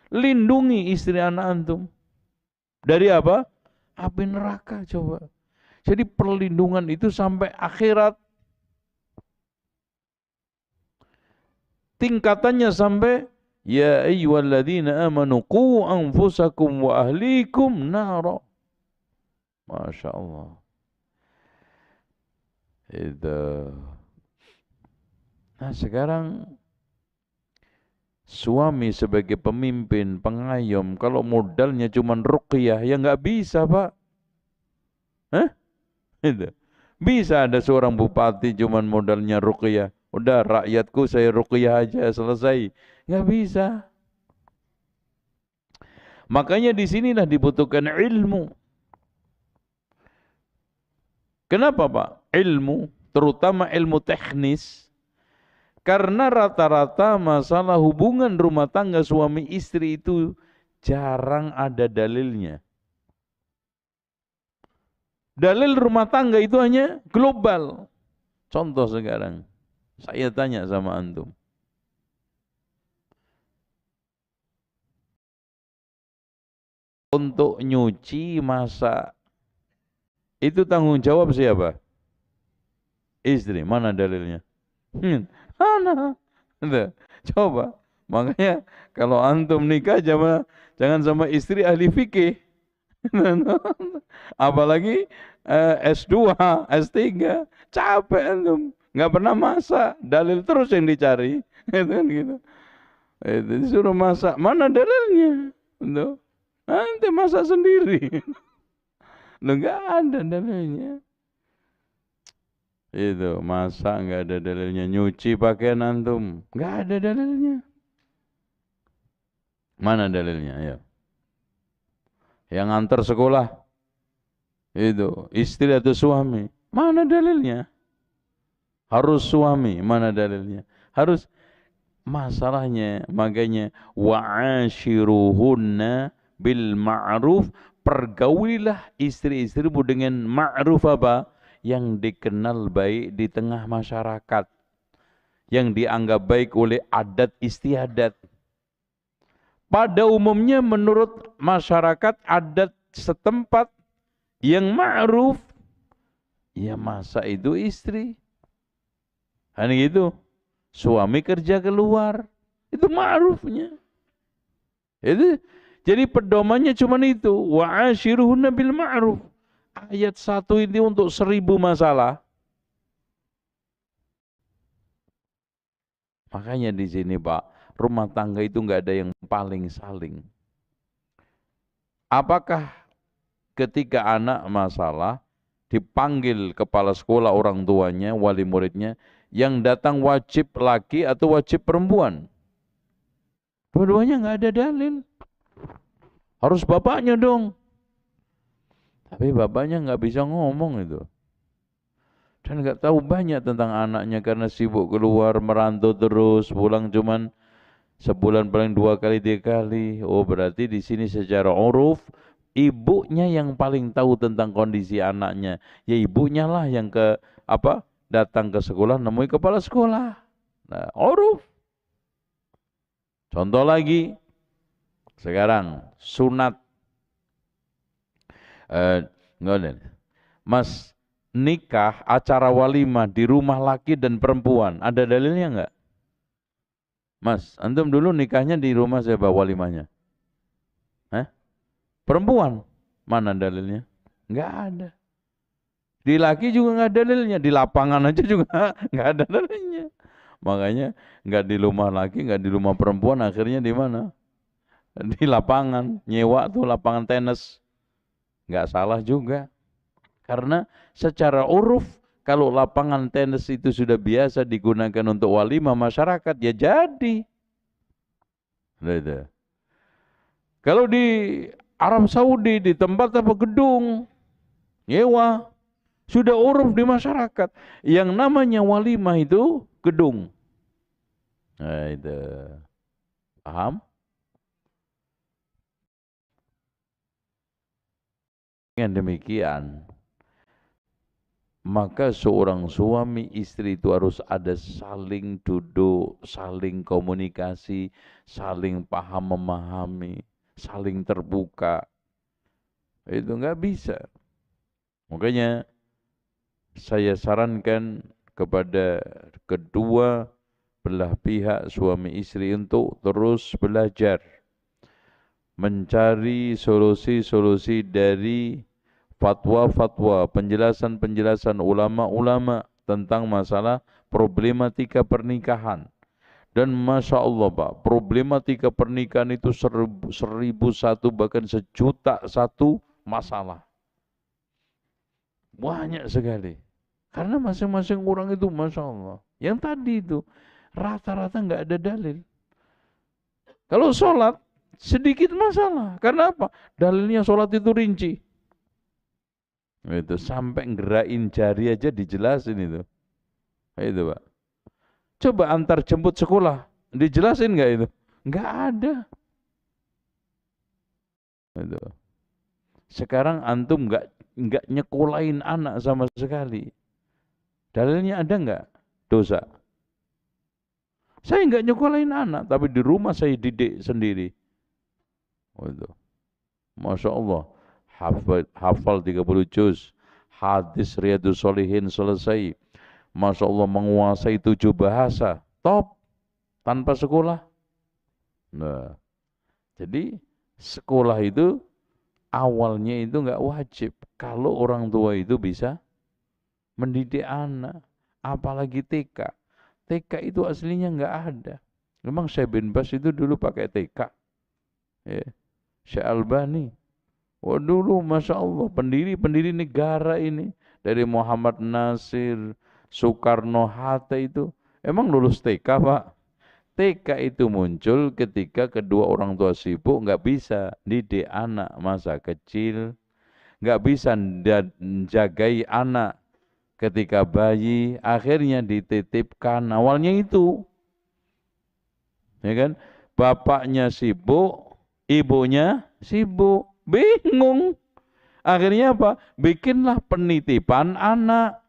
Speaker 1: Lindungi istri anak antum. Dari apa? Api neraka coba. Jadi perlindungan itu sampai akhirat. Tingkatannya sampai ya ayyuhalladzina amanu qu anfusakum wa ahlikum nara. Masya Allah. Itu. Nah sekarang suami sebagai pemimpin, pengayom, kalau modalnya cuma ruqyah, ya nggak bisa Pak. Hah? Itu. Bisa ada seorang bupati cuma modalnya ruqyah. Udah rakyatku saya ruqyah aja selesai. Nggak bisa. Makanya di sinilah dibutuhkan ilmu. Kenapa Pak? Ilmu, terutama ilmu teknis. Karena rata-rata masalah hubungan rumah tangga suami istri itu jarang ada dalilnya. Dalil rumah tangga itu hanya global. Contoh sekarang, saya tanya sama antum. Untuk nyuci, masak, itu tanggung jawab siapa? Istri. Mana dalilnya? Mana? Coba. Makanya kalau antum nikah jangan sama istri ahli fikih. Apalagi S2, S3, capek antum. Nggak pernah masak, dalil terus yang dicari. Itu kan gitu. Itu disuruh masak, mana dalilnya? Itu. Nanti masak sendiri. Nggak ada dalilnya. Itu masak nggak ada dalilnya, nyuci pakaian antum nggak ada dalilnya. Mana dalilnya ya? Yang antar sekolah itu istri atau suami? Mana dalilnya? Harus suami, mana dalilnya? Harus. Masalahnya makanya wa'ashiruhunna bil ma'ruf, pergaulilah istri-istrimu dengan ma'ruf apa? Yang dikenal baik di tengah masyarakat, yang dianggap baik oleh adat istiadat. Pada umumnya menurut masyarakat adat setempat yang ma'ruf, ya masa itu istri. Kan gitu. Suami kerja keluar, itu ma'rufnya. Itu jadi pedomannya cuma itu, wa'ashiruhunna bil ma'ruf. Ayat 1 ini untuk 1000 masalah. Makanya di sini Pak, rumah tangga itu nggak ada yang paling saling. Apakah ketika anak masalah dipanggil kepala sekolah, orang tuanya, wali muridnya, yang datang wajib laki atau wajib perempuan? Dua-duanya nggak ada dalil. Harus bapaknya dong. Tapi bapaknya nggak bisa ngomong itu. Dan nggak tahu banyak tentang anaknya karena sibuk keluar, merantau terus, pulang cuman sebulan paling 2 kali 3 kali. Oh berarti di sini secara uruf ibunya yang paling tahu tentang kondisi anaknya. Ya ibunya lah yang datang ke sekolah nemui kepala sekolah. Nah, uruf. Contoh lagi, sekarang sunat. Mas, nikah, acara walimah di rumah laki dan perempuan, ada dalilnya enggak? Mas, antum dulu nikahnya di rumah siapa walimahnya? Perempuan. Mana dalilnya? Enggak ada. Di laki juga enggak ada dalilnya, di lapangan aja juga enggak ada dalilnya. Makanya enggak di rumah laki, enggak di rumah perempuan, akhirnya di mana? Di lapangan, nyewa tuh lapangan tenis. Enggak salah juga. Karena secara uruf kalau lapangan tenis itu sudah biasa digunakan untuk walimah masyarakat, ya jadi. Kalau di Arab Saudi, di tempat apa gedung, nyewa, sudah uruf di masyarakat. Yang namanya walimah itu gedung. Nah itu. Paham? Dengan demikian, maka seorang suami istri itu harus ada saling duduk, saling komunikasi, saling paham memahami, saling terbuka. Itu nggak bisa. Makanya saya sarankan kepada kedua belah pihak suami istri untuk terus belajar, mencari solusi-solusi dari fatwa-fatwa, penjelasan-penjelasan ulama-ulama tentang masalah problematika pernikahan. Dan Masya Allah Pak, problematika pernikahan itu 1001 bahkan 1.000.001 masalah. Banyak sekali. Karena masing-masing orang itu Masya Allah. Yang tadi itu, rata-rata nggak ada dalil. Kalau sholat, sedikit masalah. Karena apa? Dalilnya sholat itu rinci. Itu sampai ngerain jari aja dijelasin itu. Itu Pak. Coba antar jemput sekolah, dijelasin nggak itu? Nggak ada. Itu. Sekarang antum nggak nyekolahin anak sama sekali. Dalilnya ada nggak? Dosa. Saya nggak nyekolahin anak, tapi di rumah saya didik sendiri. Itu. Masya Allah. Hafal 30 juz. Hadis Riyadus Shalihin selesai. Masya Allah menguasai 7 bahasa. Top. Tanpa sekolah. Nah, jadi sekolah itu awalnya itu nggak wajib. Kalau orang tua itu bisa mendidik anak. Apalagi TK. TK itu aslinya nggak ada. Memang Syekh bin Bas itu dulu pakai TK. Ya. Syekh Albani. Oh dulu Masya Allah pendiri negara ini. Dari Muhammad Nasir, Soekarno, Hatta itu. Emang lulus TK Pak? TK itu muncul ketika kedua orang tua sibuk nggak bisa didik anak masa kecil. Nggak bisa menjagai anak ketika bayi. Akhirnya dititipkan. Awalnya itu. Ya kan? Bapaknya sibuk, ibunya sibuk. Bingung. Akhirnya apa? Bikinlah penitipan anak.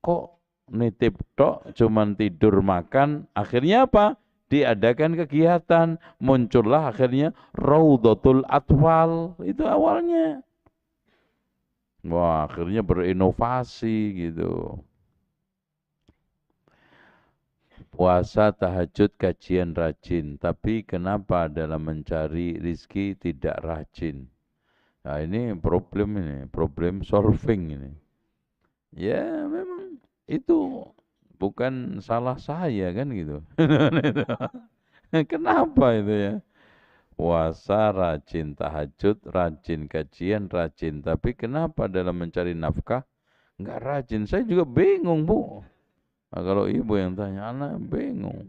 Speaker 1: Kok nitip tok, cuman tidur makan. Akhirnya apa? Diadakan kegiatan. Muncullah akhirnya Raudhatul Atfal. Itu awalnya. Wah, akhirnya berinovasi gitu. Puasa, tahajud, kajian rajin. Tapi kenapa dalam mencari rizki tidak rajin? Nah ini, problem solving ini. Ya memang itu bukan salah saya kan gitu. Kenapa itu ya? Puasa rajin, tahajud rajin, kajian rajin. Tapi kenapa dalam mencari nafkah nggak rajin? Saya juga bingung Bu. Nah, kalau ibu yang tanya, anak bingung.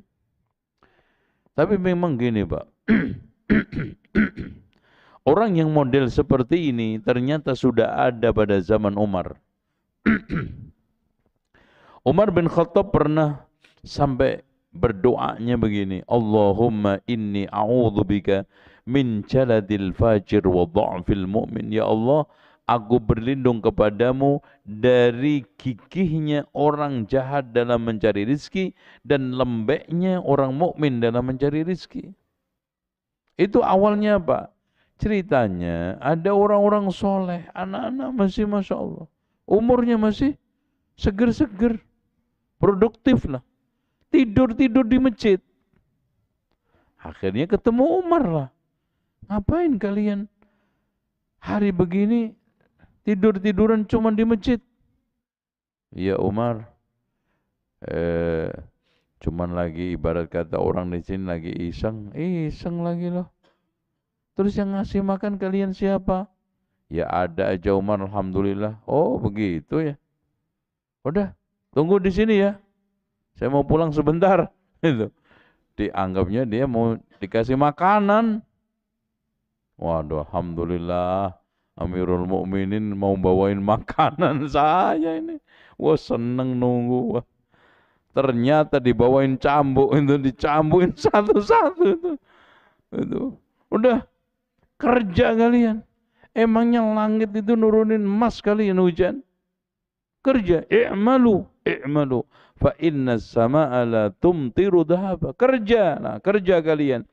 Speaker 1: Tapi memang gini Pak. Orang yang model seperti ini ternyata sudah ada pada zaman Umar. Umar bin Khattab pernah sampai berdoanya begini, Allahumma inni a'udzubika min jaladil fajir wa dha'fil mu'min. Ya Allah, aku berlindung kepadamu dari gigihnya orang jahat dalam mencari rizki dan lembeknya orang mukmin dalam mencari rizki. Itu awalnya Pak. Ceritanya ada orang-orang soleh, anak-anak masih Masya Allah. Umurnya masih seger-seger, produktif lah. Tidur-tidur di masjid. Akhirnya ketemu Umar lah. Ngapain kalian hari begini tidur-tiduran cuma di masjid? Ya Umar, cuman lagi ibarat kata orang di sini lagi iseng lagi loh. Terus yang ngasih makan kalian siapa? Ya ada aja Umar, alhamdulillah. Oh begitu ya. Udah, tunggu di sini ya. Saya mau pulang sebentar. Itu dianggapnya dia mau dikasih makanan. Waduh, alhamdulillah. Amirul Mukminin mau bawain makanan saya ini. Wah seneng nunggu. Wah. Ternyata dibawain cambuk itu, dicambukin satu-satu itu. Udah kerja kalian. Emangnya langit itu nurunin emas kalian hujan? Kerja, i'malu, i'malu. Fa inna sama'a la tumtiru dhahaba. Kerja, nah kerja kalian.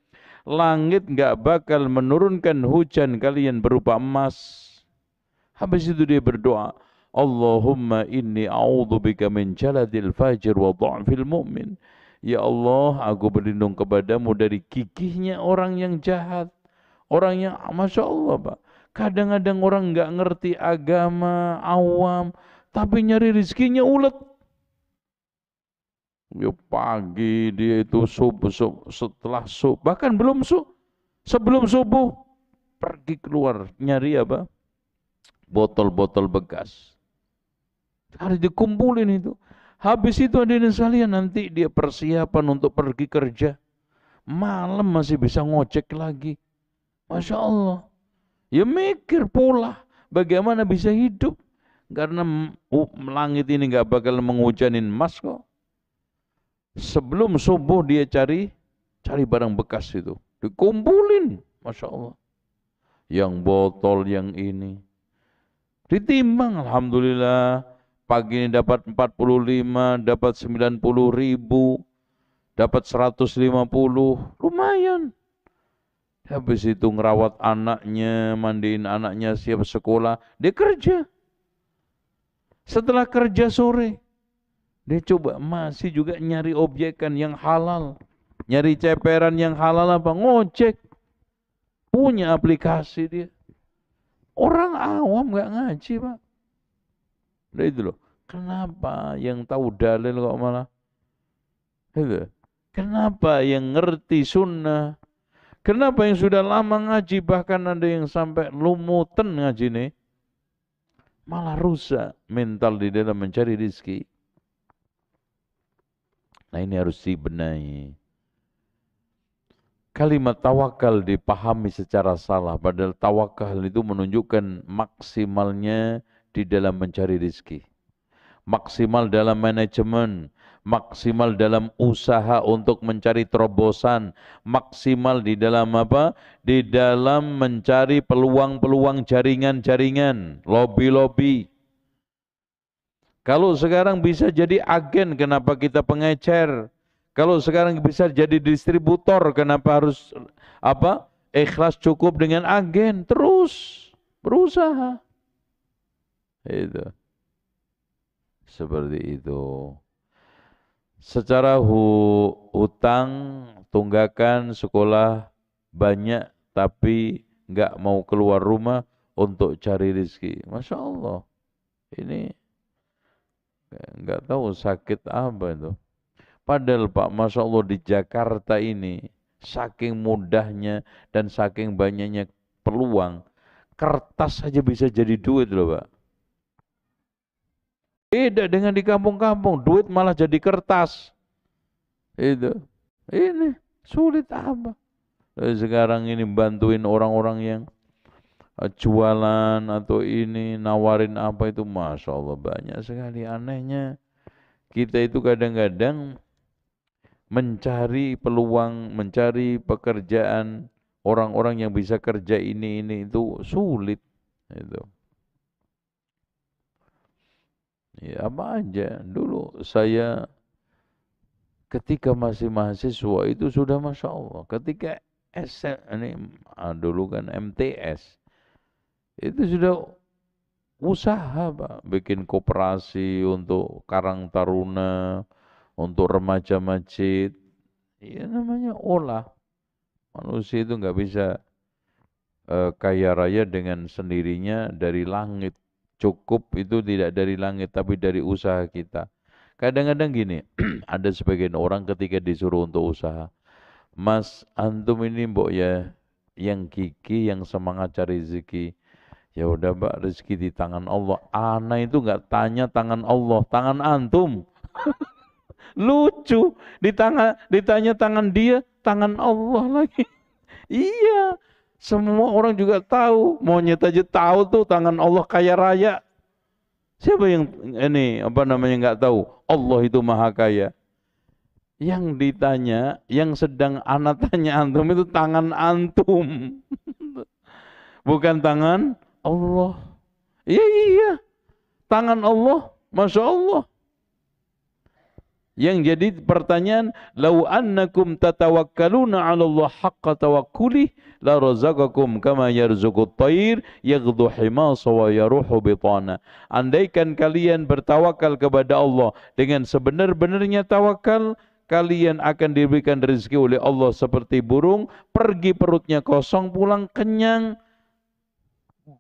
Speaker 1: Langit enggak bakal menurunkan hujan kalian berupa emas. Habis itu dia berdoa, Allahumma inni a'udzubika min jaladil fajir wa dha'fil mu'min. Ya Allah, aku berlindung kepadamu dari gigihnya orang yang jahat. Orang yang, Masya Allah Pak, kadang-kadang orang nggak ngerti agama, awam, tapi nyari rizkinya ulet. Ya pagi dia itu subuh, setelah subuh, bahkan belum subuh, sebelum subuh, pergi keluar, nyari apa? Botol-botol bekas. Harus dikumpulin itu. Habis itu hadirin sekalian, nanti dia persiapan untuk pergi kerja. Malam masih bisa ngocek lagi. Masya Allah. Ya mikir pola bagaimana bisa hidup. Karena langit ini nggak bakal menghujanin emas kok. Sebelum subuh dia cari barang bekas itu. Dikumpulin. Masya Allah. Yang botol, yang ini. Ditimbang, alhamdulillah. Pagi ini dapat 45, dapat 90.000, dapat 150, lumayan. Habis itu ngerawat anaknya, mandiin anaknya, siap sekolah, dia kerja. Setelah kerja sore, dia coba masih juga nyari objekan yang halal. Nyari ceperan yang halal apa? Ngojek. Punya aplikasi dia. Orang awam nggak ngaji Pak. Nah itu loh. Kenapa yang tahu dalil kok malah? Itu. Kenapa yang ngerti sunnah? Kenapa yang sudah lama ngaji, bahkan ada yang sampai lumutan ngaji nih, malah rusak mental di dalam mencari rezeki. Nah ini harus dibenahi. Kalimat tawakal dipahami secara salah, padahal tawakal itu menunjukkan maksimalnya di dalam mencari rezeki. Maksimal dalam manajemen, maksimal dalam usaha untuk mencari terobosan, maksimal di dalam apa? Di dalam mencari peluang-peluang jaringan-jaringan, lobby-lobby. Kalau sekarang bisa jadi agen, kenapa kita pengecer? Kalau sekarang bisa jadi distributor, kenapa harus apa? Ikhlas cukup dengan agen, terus berusaha. Itu. Seperti itu. Secara hutang, tunggakan, sekolah banyak, tapi nggak mau keluar rumah untuk cari rezeki. Masya Allah. Ini nggak tahu sakit apa itu. Padahal Pak, Masya Allah di Jakarta ini, saking mudahnya dan saking banyaknya peluang, kertas saja bisa jadi duit loh Pak. Beda dengan di kampung-kampung, duit malah jadi kertas. Itu. Ini sulit apa? Sekarang ini bantuin orang-orang yang jualan atau ini, nawarin apa itu, Masya Allah banyak sekali. Anehnya, kita itu kadang-kadang mencari peluang, mencari pekerjaan, orang-orang yang bisa kerja ini itu sulit. Itu. Ya apa aja, dulu saya ketika masih mahasiswa itu sudah Masya Allah. Ketika ini dulu kan MTS, itu sudah usaha Pak. Bikin koperasi untuk Karang Taruna, untuk remaja masjid. Ya namanya olah. Manusia itu nggak bisa kaya raya dengan sendirinya dari langit. Cukup itu tidak dari langit, tapi dari usaha kita. Kadang-kadang gini, ada sebagian orang ketika disuruh untuk usaha, Mas, antum ini mbok ya, yang gigih, yang semangat cari rezeki. Ya udah Mbak, rezeki di tangan Allah. Ana itu nggak tanya tangan Allah, tangan antum. Lucu, ditanya tangan dia, tangan Allah lagi. Iya. Semua orang juga tahu, monyet aja tahu tuh tangan Allah kaya raya. Siapa yang ini nggak tahu? Allah itu maha kaya. Yang ditanya, yang sedang anak tanya antum itu tangan antum, bukan tangan Allah. Iya, tangan Allah Masya Allah. Yang jadi pertanyaan, lau annakum tatawakkaluna 'ala Allah haqqa tawakkulih la razaqakum kama yarzuqut thair yaghdu himasa wa yaruhu bitana. Andaikan kalian bertawakal kepada Allah dengan sebenar-benarnya tawakal, kalian akan diberikan rezeki oleh Allah seperti burung, pergi perutnya kosong, pulang kenyang.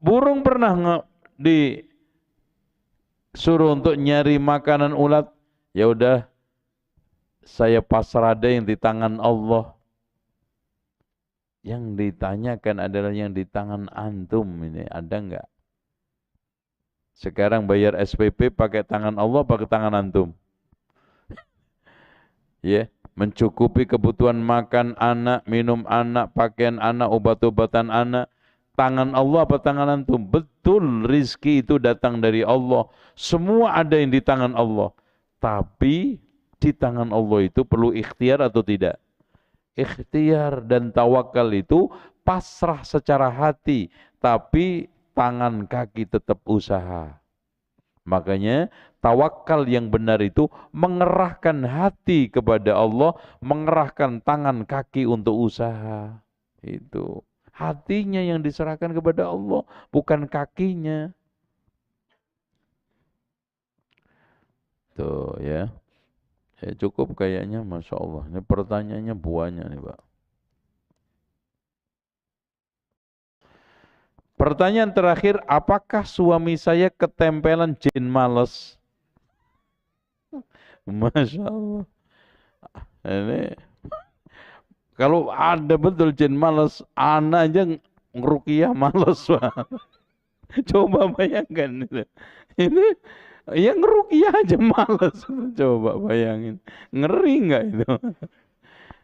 Speaker 1: Burung pernah disuruh untuk nyari makanan ulat, ya udah saya pasrah ada yang di tangan Allah. Yang ditanyakan adalah yang di tangan antum ini, ada enggak? Sekarang bayar SPP pakai tangan Allah, pakai tangan antum. Ya, mencukupi kebutuhan makan anak, minum anak, pakaian anak, obat-obatan anak. Tangan Allah apa tangan antum? Betul, rizki itu datang dari Allah. Semua ada yang di tangan Allah. Tapi di tangan Allah itu perlu ikhtiar atau tidak? Ikhtiar dan tawakal itu pasrah secara hati, tapi tangan kaki tetap usaha. Makanya tawakal yang benar itu mengerahkan hati kepada Allah, mengerahkan tangan kaki untuk usaha. Itu hatinya yang diserahkan kepada Allah, bukan kakinya. Tuh ya. Ya cukup kayaknya, Masya Allah. Ini pertanyaannya banyak nih Pak. Pertanyaan terakhir, apakah suami saya ketempelan jin males? Masya Allah. Ini kalau ada betul jin males, anak aja ngeruqyah males Pak. Coba bayangkan itu. Ini ya ngeruqyah aja males. Coba bayangin. Ngeri nggak itu?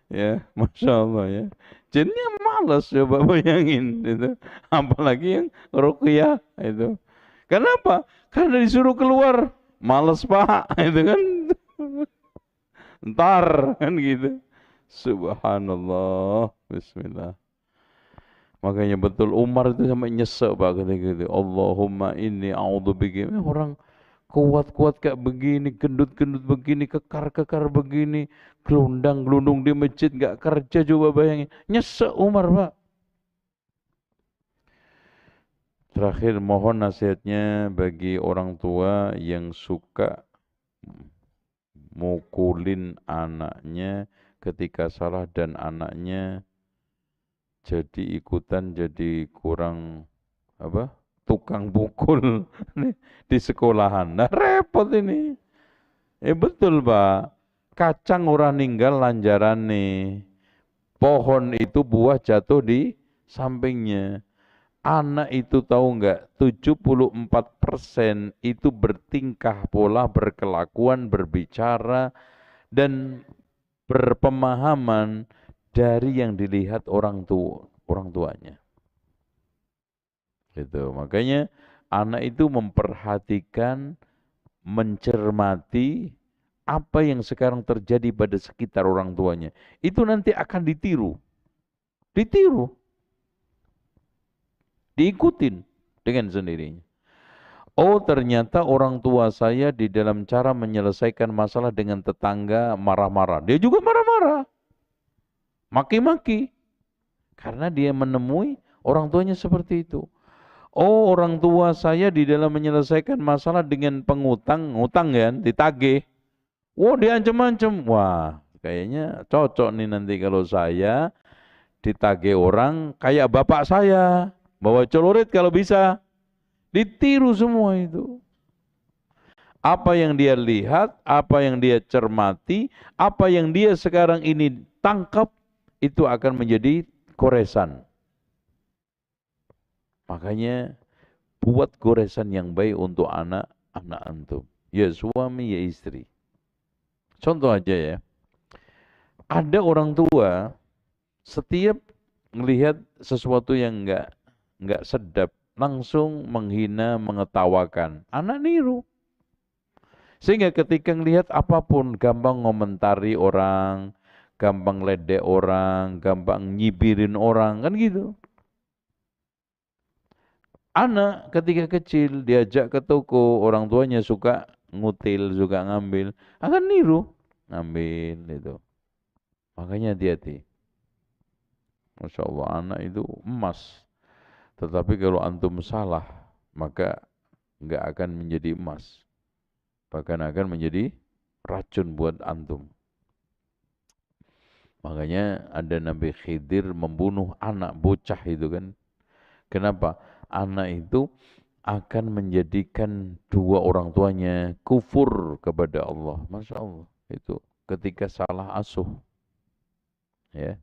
Speaker 1: Ya, Masya Allah ya. Jinnya malas, coba bayangin itu. Apalagi yang ruqyah itu. Kenapa? Karena disuruh keluar, malas Pak, itu kan. Ntar kan gitu. Subhanallah, Bismillah. Makanya betul Umar itu sampai nyesek Pak ketika gitu. Allahumma inni a'udzubika. Orang kuat-kuat kayak begini, gendut-gendut begini, kekar-kekar begini, gelundang-gelundung di masjid nggak kerja, coba bayangin. Nyesek Umar Pak. Terakhir mohon nasihatnya bagi orang tua yang suka mukulin anaknya ketika salah dan anaknya jadi ikutan jadi kurang apa? Tukang pukul di sekolahan. Nah repot ini. Betul Pak. Kacang orang ninggal lanjaran nih. Pohon itu buah jatuh di sampingnya. Anak itu tahu enggak, 74% itu bertingkah pola, berkelakuan, berbicara, dan berpemahaman dari yang dilihat orang tuanya. Gitu. Makanya anak itu memperhatikan, mencermati apa yang sekarang terjadi pada sekitar orang tuanya. Itu nanti akan ditiru. Ditiru. Diikutin dengan sendirinya. Oh ternyata orang tua saya di dalam cara menyelesaikan masalah dengan tetangga marah-marah. Dia juga marah-marah. Maki-maki. Karena dia menemui orang tuanya seperti itu. Oh orang tua saya di dalam menyelesaikan masalah dengan pengutang, ngutang kan, ditagih. Wah diancam-ancam. Wah kayaknya cocok nih nanti kalau saya ditagih orang kayak bapak saya. Bawa celurit kalau bisa. Ditiru semua itu. Apa yang dia lihat, apa yang dia cermati, apa yang dia sekarang ini tangkap, itu akan menjadi goresan. Makanya buat goresan yang baik untuk anak-anak antum. Ya suami, ya istri. Contoh aja ya. Ada orang tua setiap melihat sesuatu yang enggak sedap, langsung menghina, mengetawakan. Anak niru. Sehingga ketika melihat apapun, gampang ngomentari orang, gampang ledek orang, gampang nyibirin orang, kan gitu. Anak ketika kecil diajak ke toko, orang tuanya suka ngutil juga ngambil, akan niru, ngambil itu. Makanya hati-hati. Masya Allah, anak itu emas. Tetapi kalau antum salah, maka nggak akan menjadi emas. Bahkan akan menjadi racun buat antum. Makanya ada Nabi Khidir membunuh anak bocah itu kan. Kenapa? Anak itu akan menjadikan dua orang tuanya kufur kepada Allah. Masya Allah. Itu ketika salah asuh. Ya.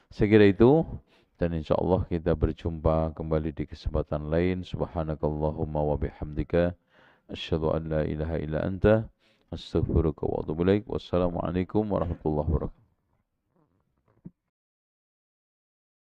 Speaker 1: Saya kira itu. Dan insya Allah kita berjumpa kembali di kesempatan lain. Subhanakallahumma wa bihamdika. Asyhadu an la ilaha illa anta. Astaghfiruka wa atubu ilaik. Wassalamualaikum warahmatullahi wabarakatuh.